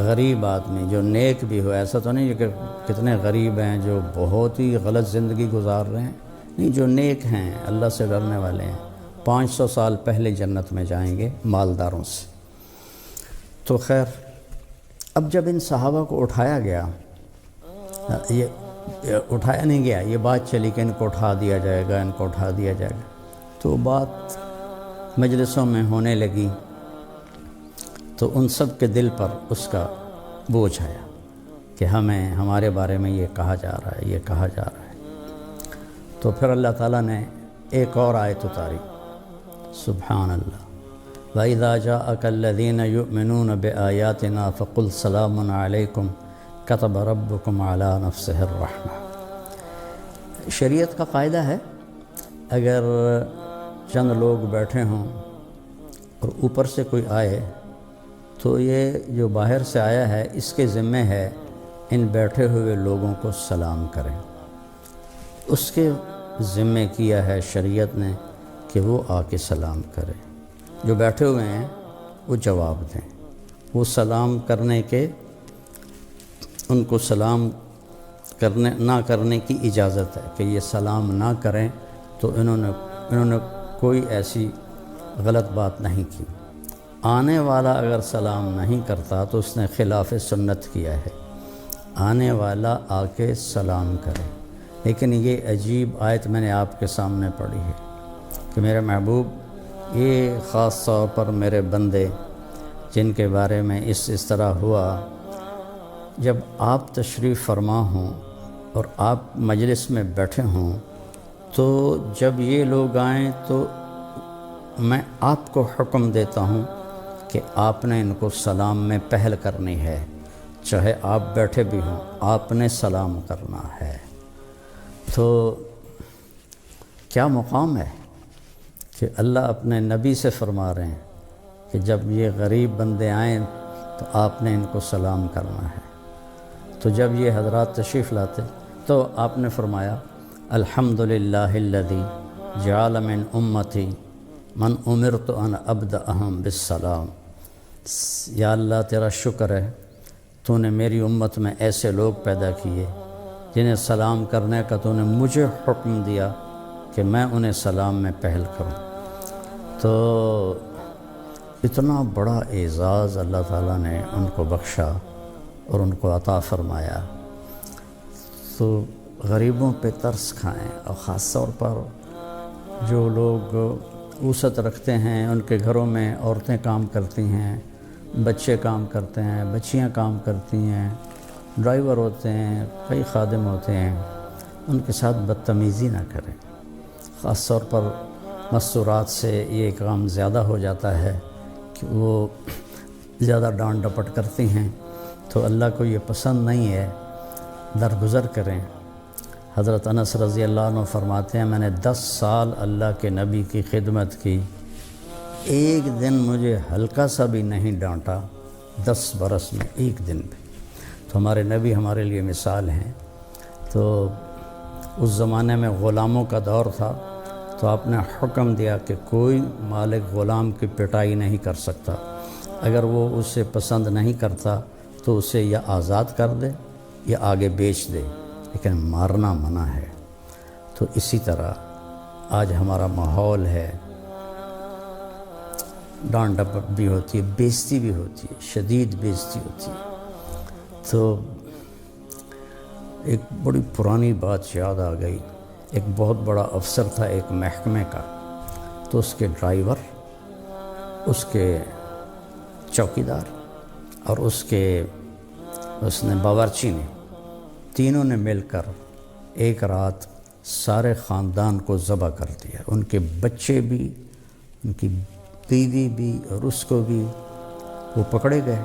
غریب آدمی جو نیک بھی ہو، ایسا تو نہیں کہ کتنے غریب ہیں جو بہت ہی غلط زندگی گزار رہے ہیں، نہیں، جو نیک ہیں اللہ سے ڈرنے والے ہیں 500 سال پہلے جنت میں جائیں گے مالداروں سے۔ تو خیر، اب جب ان صحابہ کو اٹھایا گیا، یہ اٹھایا نہیں گیا، یہ بات چلی کہ ان کو اٹھا دیا جائے گا، ان کو اٹھا دیا جائے گا، تو بات مجلسوں میں ہونے لگی، تو ان سب کے دل پر اس کا بوجھ آیا کہ ہمارے بارے میں یہ کہا جا رہا ہے، یہ کہا جا رہا ہے۔ تو پھر اللہ تعالیٰ نے ایک اور آیت اتاری، سبحان اللہ، وَإِذَا جَاءَكَ الَّذِينَ يُؤْمِنُونَ بِآيَاتِنَا فَقُلْ سَلَامٌ عَلَيْكُمْ كَتَبَ رَبُّكُمْ عَلَى نَفْسِهِ الرَّحْمَةَ۔ شریعت کا قاعدہ ہے، اگر چند لوگ بیٹھے ہوں اور اوپر سے کوئی آئے تو یہ جو باہر سے آیا ہے اس کے ذمہ ہے ان بیٹھے ہوئے لوگوں کو سلام کریں۔ اس کے ذمہ کیا ہے شریعت نے کہ وہ آ کے سلام کرے، جو بیٹھے ہوئے ہیں وہ جواب دیں، وہ سلام کرنے کے، ان کو سلام نہ کرنے کی اجازت ہے کہ یہ سلام نہ کریں، تو انہوں نے کوئی ایسی غلط بات نہیں کی۔ آنے والا اگر سلام نہیں کرتا تو اس نے خلاف سنت کیا ہے، آنے والا آ کے سلام کرے۔ لیکن یہ عجیب آیت میں نے آپ کے سامنے پڑھی ہے کہ میرے محبوب، یہ خاص طور پر میرے بندے جن کے بارے میں اس طرح ہوا، جب آپ تشریف فرما ہوں اور آپ مجلس میں بیٹھے ہوں تو جب یہ لوگ آئیں تو میں آپ کو حکم دیتا ہوں کہ آپ نے ان کو سلام میں پہل کرنی ہے، چاہے آپ بیٹھے بھی ہوں آپ نے سلام کرنا ہے۔ تو کیا مقام ہے کہ اللہ اپنے نبی سے فرما رہے ہیں کہ جب یہ غریب بندے آئیں تو آپ نے ان کو سلام کرنا ہے۔ تو جب یہ حضرات تشریف لاتے تو آپ نے فرمایا الحمدللہ الذی جعل من امتی من امرت ان ابدأہم بالسلام۔ یا اللہ تیرا شکر ہے، تو نے میری امت میں ایسے لوگ پیدا کیے جنہیں سلام کرنے کا تو نے مجھے حکم دیا کہ میں انہیں سلام میں پہل کروں۔ تو اتنا بڑا اعزاز اللہ تعالیٰ نے ان کو بخشا اور ان کو عطا فرمایا۔ تو غریبوں پہ ترس کھائیں، اور خاص طور پر جو لوگ وسعت رکھتے ہیں، ان کے گھروں میں عورتیں کام کرتی ہیں، بچے کام کرتے ہیں، بچیاں کام کرتی ہیں، ڈرائیور ہوتے ہیں، کئی خادم ہوتے ہیں، ان کے ساتھ بدتمیزی نہ کریں۔ خاص طور پر مستورات سے یہ کام زیادہ ہو جاتا ہے کہ وہ زیادہ ڈانٹ ڈپٹ کرتی ہیں، تو اللہ کو یہ پسند نہیں ہے، درگزر کریں۔ حضرت انس رضی اللہ عنہ فرماتے ہیں میں نے 10 سال اللہ کے نبی کی خدمت کی، ایک دن مجھے ہلکا سا بھی نہیں ڈانٹا، 10 برس میں ایک دن بھی۔ تو ہمارے نبی ہمارے لیے مثال ہیں۔ تو اس زمانے میں غلاموں کا دور تھا، تو آپ نے حکم دیا کہ کوئی مالک غلام کی پٹائی نہیں کر سکتا، اگر وہ اسے پسند نہیں کرتا تو اسے یا آزاد کر دے یا آگے بیچ دے، لیکن مارنا منع ہے۔ تو اسی طرح آج ہمارا ماحول ہے، ڈانٹ ڈپٹ بھی ہوتی ہے، بےزتی بھی ہوتی ہے، شدید بےزتی ہوتی ہے۔ تو ایک بڑی پرانی بات یاد آ گئی، ایک بہت بڑا افسر تھا ایک محکمے کا، تو اس کے ڈرائیور، اس کے چوکیدار اور اس نے باورچی نے، تینوں نے مل کر ایک رات سارے خاندان کو ذبح کر دیا، ان کے بچے بھی، ان کی بیوی بھی اور اس کو بھی۔ وہ پکڑے گئے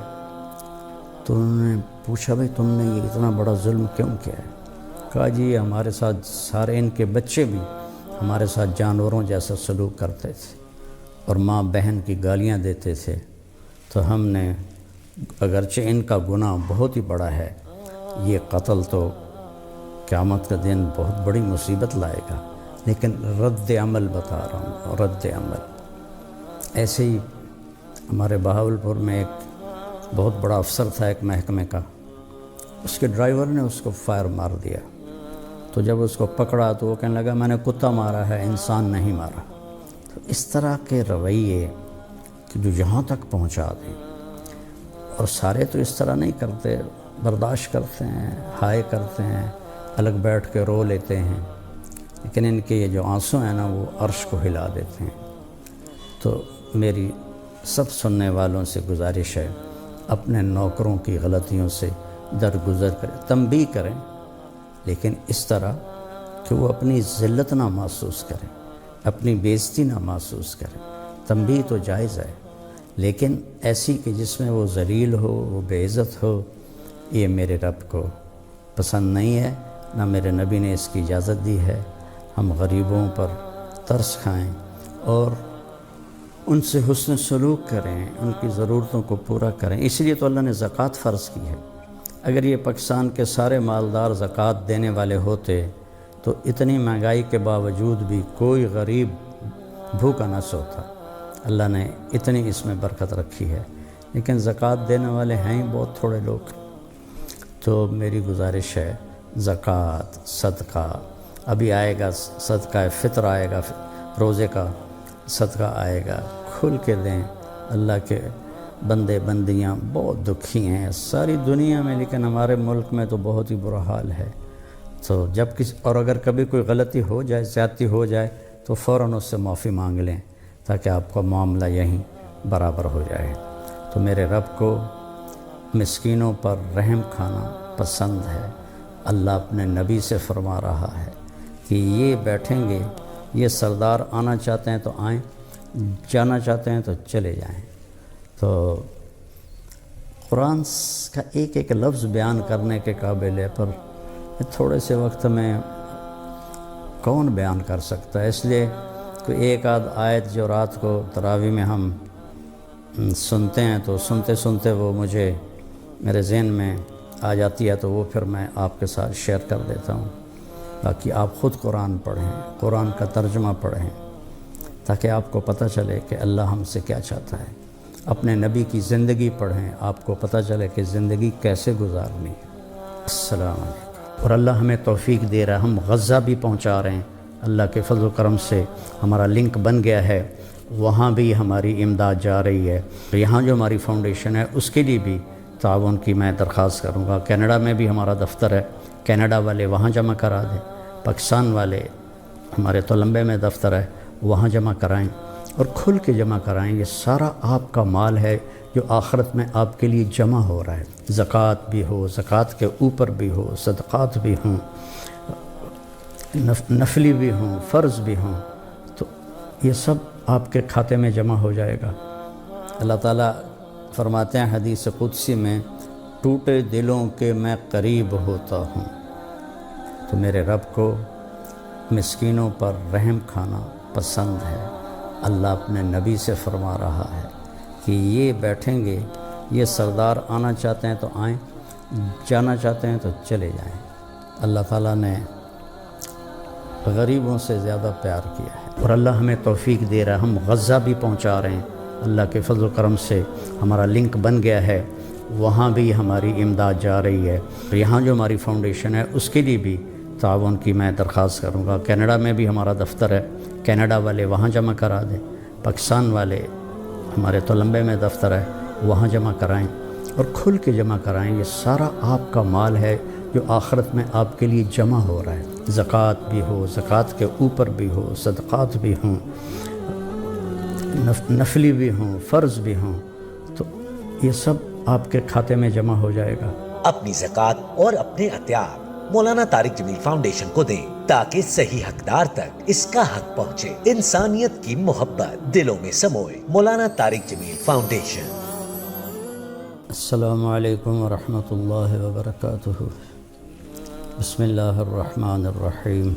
تو انہوں نے پوچھا بھئی تم نے یہ اتنا بڑا ظلم کیوں کیا ہے؟ کہا جی ہمارے ساتھ سارے ان کے بچے بھی ہمارے ساتھ جانوروں جیسا سلوک کرتے تھے اور ماں بہن کی گالیاں دیتے تھے، تو ہم نے، اگرچہ ان کا گناہ بہت ہی بڑا ہے، یہ قتل تو قیامت کا دن بہت بڑی مصیبت لائے گا، لیکن رد عمل بتا رہا ہوں، رد عمل۔ ایسے ہی ہمارے بہاولپور میں ایک بہت بڑا افسر تھا ایک محکمے کا، اس کے ڈرائیور نے اس کو فائر مار دیا، تو جب اس کو پکڑا تو وہ کہنے لگا میں نے کتا مارا ہے، انسان نہیں مارا۔ تو اس طرح کے رویے کہ جو یہاں تک پہنچا دیں، اور سارے تو اس طرح نہیں کرتے، برداشت کرتے ہیں، ہائے کرتے ہیں، الگ بیٹھ کے رو لیتے ہیں، لیکن ان کے یہ جو آنسو ہیں نا وہ عرش کو ہلا دیتے ہیں۔ تو میری سب سننے والوں سے گزارش ہے، اپنے نوکروں کی غلطیوں سے درگزر کریں، تنبیہ کریں، لیکن اس طرح کہ وہ اپنی ذلت نہ محسوس کریں، اپنی بےزتی نہ محسوس کریں۔ تنبیہ تو جائز ہے، لیکن ایسی کہ جس میں وہ ذلیل ہو، وہ بے عزت ہو، یہ میرے رب کو پسند نہیں ہے، نہ میرے نبی نے اس کی اجازت دی ہے۔ ہم غریبوں پر ترس کھائیں اور ان سے حسن سلوک کریں، ان کی ضرورتوں کو پورا کریں۔ اس لیے تو اللہ نے زکوٰۃ فرض کی ہے۔ اگر یہ پاکستان کے سارے مالدار زکوٰۃ دینے والے ہوتے تو اتنی مہنگائی کے باوجود بھی کوئی غریب بھوکا نہ سوتا۔ اللہ نے اتنی اس میں برکت رکھی ہے، لیکن زکوٰۃ دینے والے ہیں بہت تھوڑے لوگ۔ تو میری گزارش ہے، زکوٰۃ، صدقہ، ابھی آئے گا صدقہ فطر، آئے گا روزے کا صدقہ آئے گا، کھل کے دیں۔ اللہ کے بندے بندیاں بہت دکھی ہیں ساری دنیا میں، لیکن ہمارے ملک میں تو بہت ہی برا حال ہے۔ تو جب اور اگر کبھی کوئی غلطی ہو جائے، زیادتی ہو جائے، تو فوراً اس سے معافی مانگ لیں تاکہ آپ کا معاملہ یہیں برابر ہو جائے۔ تو میرے رب کو مسکینوں پر رحم کھانا پسند ہے۔ اللہ اپنے نبی سے فرما رہا ہے کہ یہ بیٹھیں گے، یہ سردار آنا چاہتے ہیں تو آئیں، جانا چاہتے ہیں تو چلے جائیں۔ تو قرآن کا ایک ایک لفظ بیان کرنے کے قابل ہے، پر تھوڑے سے وقت میں کون بیان کر سکتا ہے؟ اس لیے کوئی ایک آدھ آیت جو رات کو تراویح میں ہم سنتے ہیں تو سنتے سنتے وہ مجھے میرے ذہن میں آ جاتی ہے، تو وہ پھر میں آپ کے ساتھ شیئر کر دیتا ہوں، تاکہ آپ خود قرآن پڑھیں، قرآن کا ترجمہ پڑھیں، تاکہ آپ کو پتہ چلے کہ اللہ ہم سے کیا چاہتا ہے۔ اپنے نبی کی زندگی پڑھیں، آپ کو پتہ چلے کہ زندگی کیسے گزارنی ہے۔ السلام علیکم۔ اور اللہ ہمیں توفیق دے رہا ہے، ہم غزہ بھی پہنچا رہے ہیں، اللہ کے فضل و کرم سے ہمارا لنک بن گیا ہے، وہاں بھی ہماری امداد جا رہی ہے۔ یہاں جو ہماری فاؤنڈیشن ہے اس کے لیے بھی تعاون کی میں درخواست کروں گا۔ کینیڈا میں بھی ہمارا دفتر ہے، کینیڈا والے وہاں جمع کرا دیں، پاکستان والے ہمارے تولمبے میں دفتر ہے وہاں جمع کرائیں، اور کھل کے جمع کرائیں۔ یہ سارا آپ کا مال ہے جو آخرت میں آپ کے لیے جمع ہو رہا ہے۔ زکوٰۃ بھی ہو، زکوٰۃ کے اوپر بھی ہو، صدقات بھی ہوں، نفلی بھی ہوں، فرض بھی ہوں، تو یہ سب آپ کے کھاتے میں جمع ہو جائے گا۔ اللہ تعالیٰ فرماتے ہیں حدیث قدسی میں، ٹوٹے دلوں کے میں قریب ہوتا ہوں۔ تو میرے رب کو مسکینوں پر رحم کھانا پسند ہے۔ اللہ اپنے نبی سے فرما رہا ہے کہ یہ بیٹھیں گے، یہ سردار آنا چاہتے ہیں تو آئیں، جانا چاہتے ہیں تو چلے جائیں۔ اللہ تعالیٰ نے غریبوں سے زیادہ پیار کیا ہے، اور اللہ ہمیں توفیق دے رہا ہے، ہم غزہ بھی پہنچا رہے ہیں۔ اللہ کے فضل و کرم سے ہمارا لنک بن گیا ہے، وہاں بھی ہماری امداد جا رہی ہے۔ یہاں جو ہماری فاؤنڈیشن ہے اس کے لیے بھی تعاون کی میں درخواست کروں گا۔ کینیڈا میں بھی ہمارا دفتر ہے، کینیڈا والے وہاں جمع کرا دیں، پاکستان والے ہمارے تولمبے میں دفتر ہے وہاں جمع کرائیں، اور کھل کے جمع کرائیں۔ یہ سارا آپ کا مال ہے جو آخرت میں آپ کے لیے جمع ہو رہا ہے۔ زکوٰۃ بھی ہو، زکوٰۃ کے اوپر بھی ہو، صدقات بھی ہوں، نفلی بھی ہوں، فرض بھی ہوں، تو یہ سب آپ کے کھاتے میں جمع ہو جائے گا۔ اپنی زکوٰۃ اور اپنے عطیات مولانا طارق جمیل فاؤنڈیشن کو دیں تاکہ صحیح حقدار تک اس کا حق پہنچے۔ انسانیت کی محبت دلوں میں سموئے۔ مولانا طارق جمیل فاؤنڈیشن۔ السلام علیکم ورحمۃ اللہ وبرکاتہ۔ بسم اللہ الرحمن الرحیم،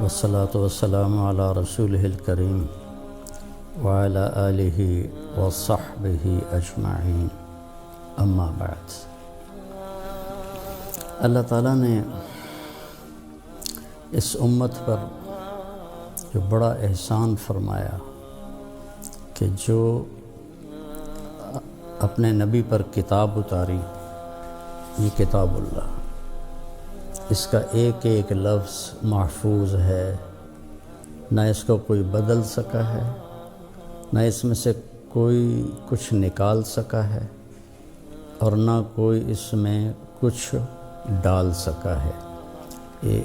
والصلاة والسلام علی رسولہ الکریم وعلی آلہ وصحبہ اجمعین، اما بعد۔ اللہ تعالیٰ نے اس امت پر جو بڑا احسان فرمایا کہ جو اپنے نبی پر کتاب اتاری، یہ کتاب اللہ، اس کا ایک ایک لفظ محفوظ ہے، نہ اس کو کوئی بدل سکا ہے، نہ اس میں سے کوئی کچھ نکال سکا ہے، اور نہ کوئی اس میں کچھ ڈال سکا ہے۔ یہ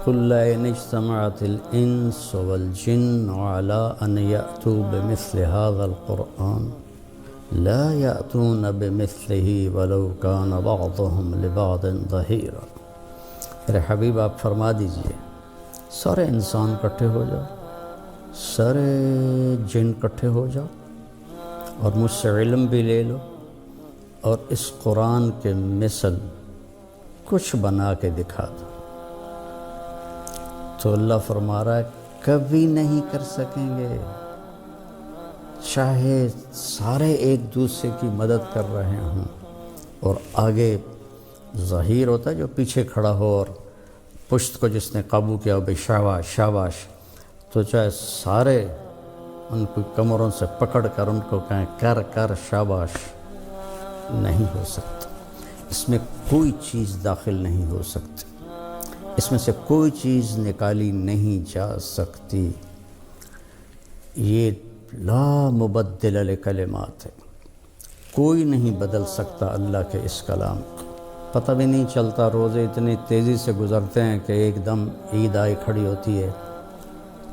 قُلْ إِنِ اجْتَمَعَتِ الْإِنسُ وَالْجِنُّ عَلَىٰ أَنْ يَأْتُوا بِمِثْلِ هَٰذَا الْقُرْآنِ لَا يَأْتُونَ بِمِثْلِهِ وَلَوْ كَانَ بَعْضُهُمْ لِبَعْضٍ ظَهِيرًا۔ میرے حبیب آپ فرما دیجئے، سارے انسان اکٹھے ہو جاؤ، سارے جن اکٹھے ہو جاؤ، اور مجھ سے علم بھی لے لو اور اس قرآن کے مثل کچھ بنا کے دکھا دو۔ تو اللہ فرما رہا ہے کبھی نہیں کر سکیں گے، چاہے سارے ایک دوسرے کی مدد کر رہے ہوں، اور آگے ظہیر ہوتا ہے جو پیچھے کھڑا ہو اور پشت کو جس نے قابو کیا ہو، بھئی شاباش شاباش، تو چاہے سارے ان کو کمروں سے پکڑ کر ان کو کہیں کر کر شاباش، نہیں ہو سکتا۔ اس میں کوئی چیز داخل نہیں ہو سکتی، اس میں سے کوئی چیز نکالی نہیں جا سکتی۔ یہ لا مبدل لکلمات ہے، کوئی نہیں بدل سکتا اللہ کے اس کلام کو۔ پتہ بھی نہیں چلتا، روزے اتنی تیزی سے گزرتے ہیں کہ ایک دم عید آئی کھڑی ہوتی ہے۔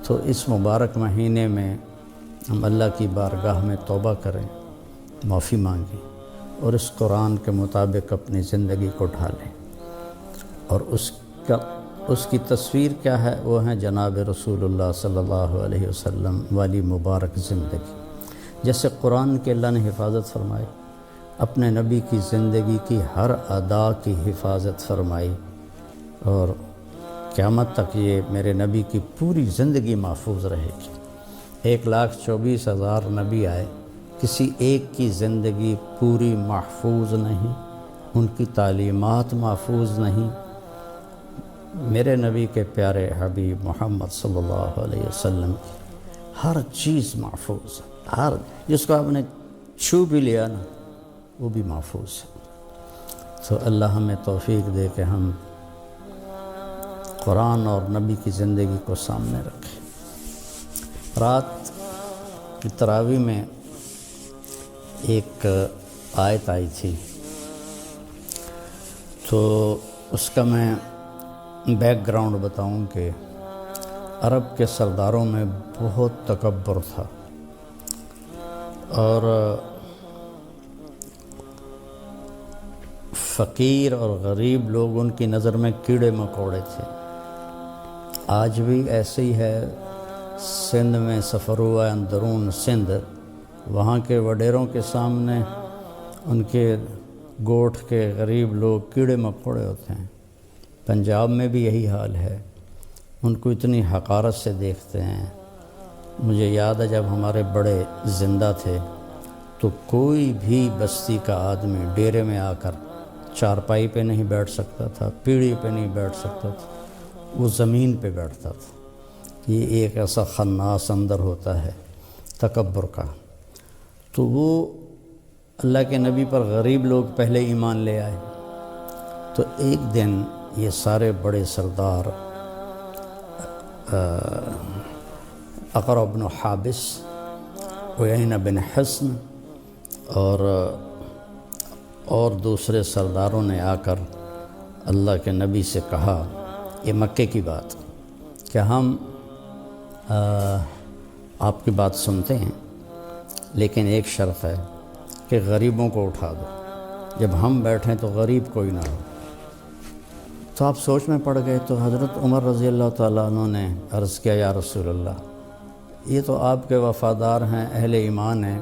تو اس مبارک مہینے میں ہم اللہ کی بارگاہ میں توبہ کریں، معافی مانگیں، اور اس قرآن کے مطابق اپنی زندگی کو ڈھالیں۔ اور اس کی تصویر کیا ہے؟ وہ ہیں جناب رسول اللہ صلی اللہ علیہ وسلم والی مبارک زندگی۔ جیسے قرآن کے اللہ نے حفاظت فرمائی، اپنے نبی کی زندگی کی ہر ادا کی حفاظت فرمائی، اور قیامت تک یہ میرے نبی کی پوری زندگی محفوظ رہے گی۔ 1,24,000 نبی آئے، کسی ایک کی زندگی پوری محفوظ نہیں، ان کی تعلیمات محفوظ نہیں۔ میرے نبی کے پیارے حبیب محمد صلی اللہ علیہ وسلم کی ہر چیز محفوظ ہے، ہر جس کو آپ نے چھو بھی لیا نا وہ بھی محفوظ ہے۔ تو اللہ ہمیں توفیق دے کہ ہم قرآن اور نبی کی زندگی کو سامنے رکھیں۔ رات کی تراویح میں ایک آیت آئی تھی، تو اس کا میں بیک گراؤنڈ بتاؤں کہ عرب کے سرداروں میں بہت تکبر تھا، اور فقیر اور غریب لوگ ان کی نظر میں کیڑے مکوڑے تھے۔ آج بھی ایسے ہی ہے۔ سندھ میں سفر ہوا ہے، اندرون سندھ، وہاں کے وڈیروں کے سامنے ان کے گوٹھ کے غریب لوگ کیڑے مکوڑے ہوتے ہیں۔ پنجاب میں بھی یہی حال ہے، ان کو اتنی حقارت سے دیکھتے ہیں۔ مجھے یاد ہے جب ہمارے بڑے زندہ تھے تو کوئی بھی بستی کا آدمی ڈیرے میں آ کر چارپائی پہ نہیں بیٹھ سکتا تھا، پیڑھی پہ نہیں بیٹھ سکتا تھا، وہ زمین پہ بیٹھتا تھا۔ یہ ایک ایسا خناس اندر ہوتا ہے تکبر کا۔ تو وہ اللہ کے نبی پر غریب لوگ پہلے ایمان لے آئے۔ تو ایک دن یہ سارے بڑے سردار اقرع بن حابس، عیینہ بن حصن اور دوسرے سرداروں نے آ کر اللہ کے نبی سے کہا، یہ مکے کی بات، کہ ہم آپ کی بات سنتے ہیں، لیکن ایک شرط ہے کہ غریبوں کو اٹھا دو، جب ہم بیٹھیں تو غریب کوئی نہ ہو۔ تو آپ سوچ میں پڑ گئے۔ تو حضرت عمر رضی اللہ تعالیٰ عنہ نے عرض کیا، یا رسول اللہ، یہ تو آپ کے وفادار ہیں، اہل ایمان ہیں،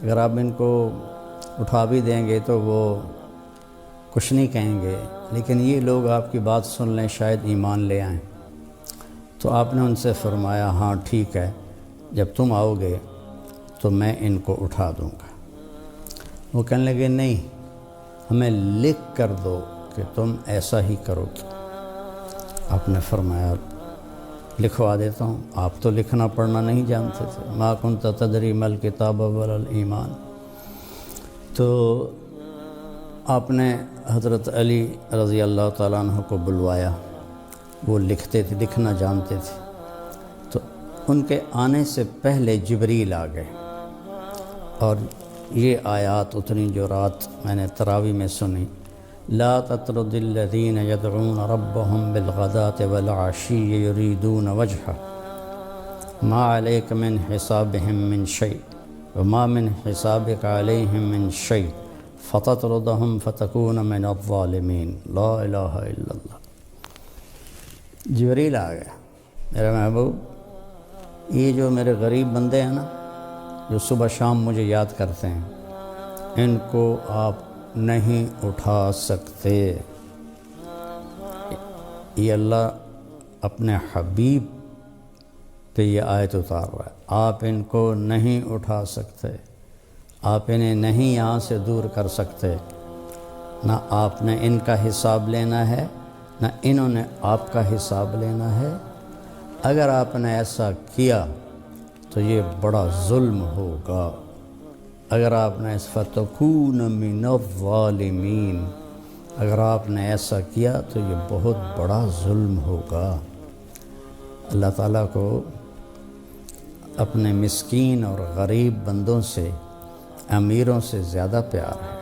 اگر آپ ان کو اٹھا بھی دیں گے تو وہ کچھ نہیں کہیں گے، لیکن یہ لوگ آپ کی بات سن لیں شاید ایمان لے آئیں۔ تو آپ نے ان سے فرمایا، ہاں ٹھیک ہے، جب تم آؤ گے تو میں ان کو اٹھا دوں گا۔ وہ کہنے لگے، نہیں، ہمیں لکھ کر دو کہ تم ایسا ہی کرو گے۔ آپ نے فرمایا، لکھوا دیتا ہوں۔ آپ تو لکھنا پڑھنا نہیں جانتے تھے، ما کنت تدری ما الکتاب ولا الایمان۔ تو آپ نے حضرت علی رضی اللہ تعالیٰ عنہ کو بلوایا، وہ لکھتے تھے، لکھنا جانتے تھے۔ تو ان کے آنے سے پہلے جبریل آ گئے، اور یہ آیات اتنی جو رات میں نے تراویح میں سنی، لا تطرد الذین یدعون ربهم بالغداة والعشی یریدون وجہہ ما علیک من حسابهم من شیء وما من حسابک علیہم من شیء فتطردهم فتکون من الظالمین، لا الہ الا اللہ۔ جبریل آ گیا، میرا محبوب، یہ جو میرے غریب بندے ہیں نا، جو صبح شام مجھے یاد کرتے ہیں ان کو آپ نہیں اٹھا سکتے۔ یہ اللہ اپنے حبیب پہ یہ آیت اتار رہا ہے، آپ ان کو نہیں اٹھا سکتے، آپ انہیں نہیں یہاں سے دور کر سکتے، نہ آپ نے ان کا حساب لینا ہے نہ انہوں نے آپ کا حساب لینا ہے۔ اگر آپ نے ایسا کیا تو یہ بڑا ظلم ہوگا، اگر آپ نے فَتَكُونَ مِنَ الظَّالِمِينَ، اگر آپ نے ایسا کیا تو یہ بہت بڑا ظلم ہوگا۔ اللہ تعالیٰ کو اپنے مسکین اور غریب بندوں سے، امیروں سے زیادہ پیار ہے۔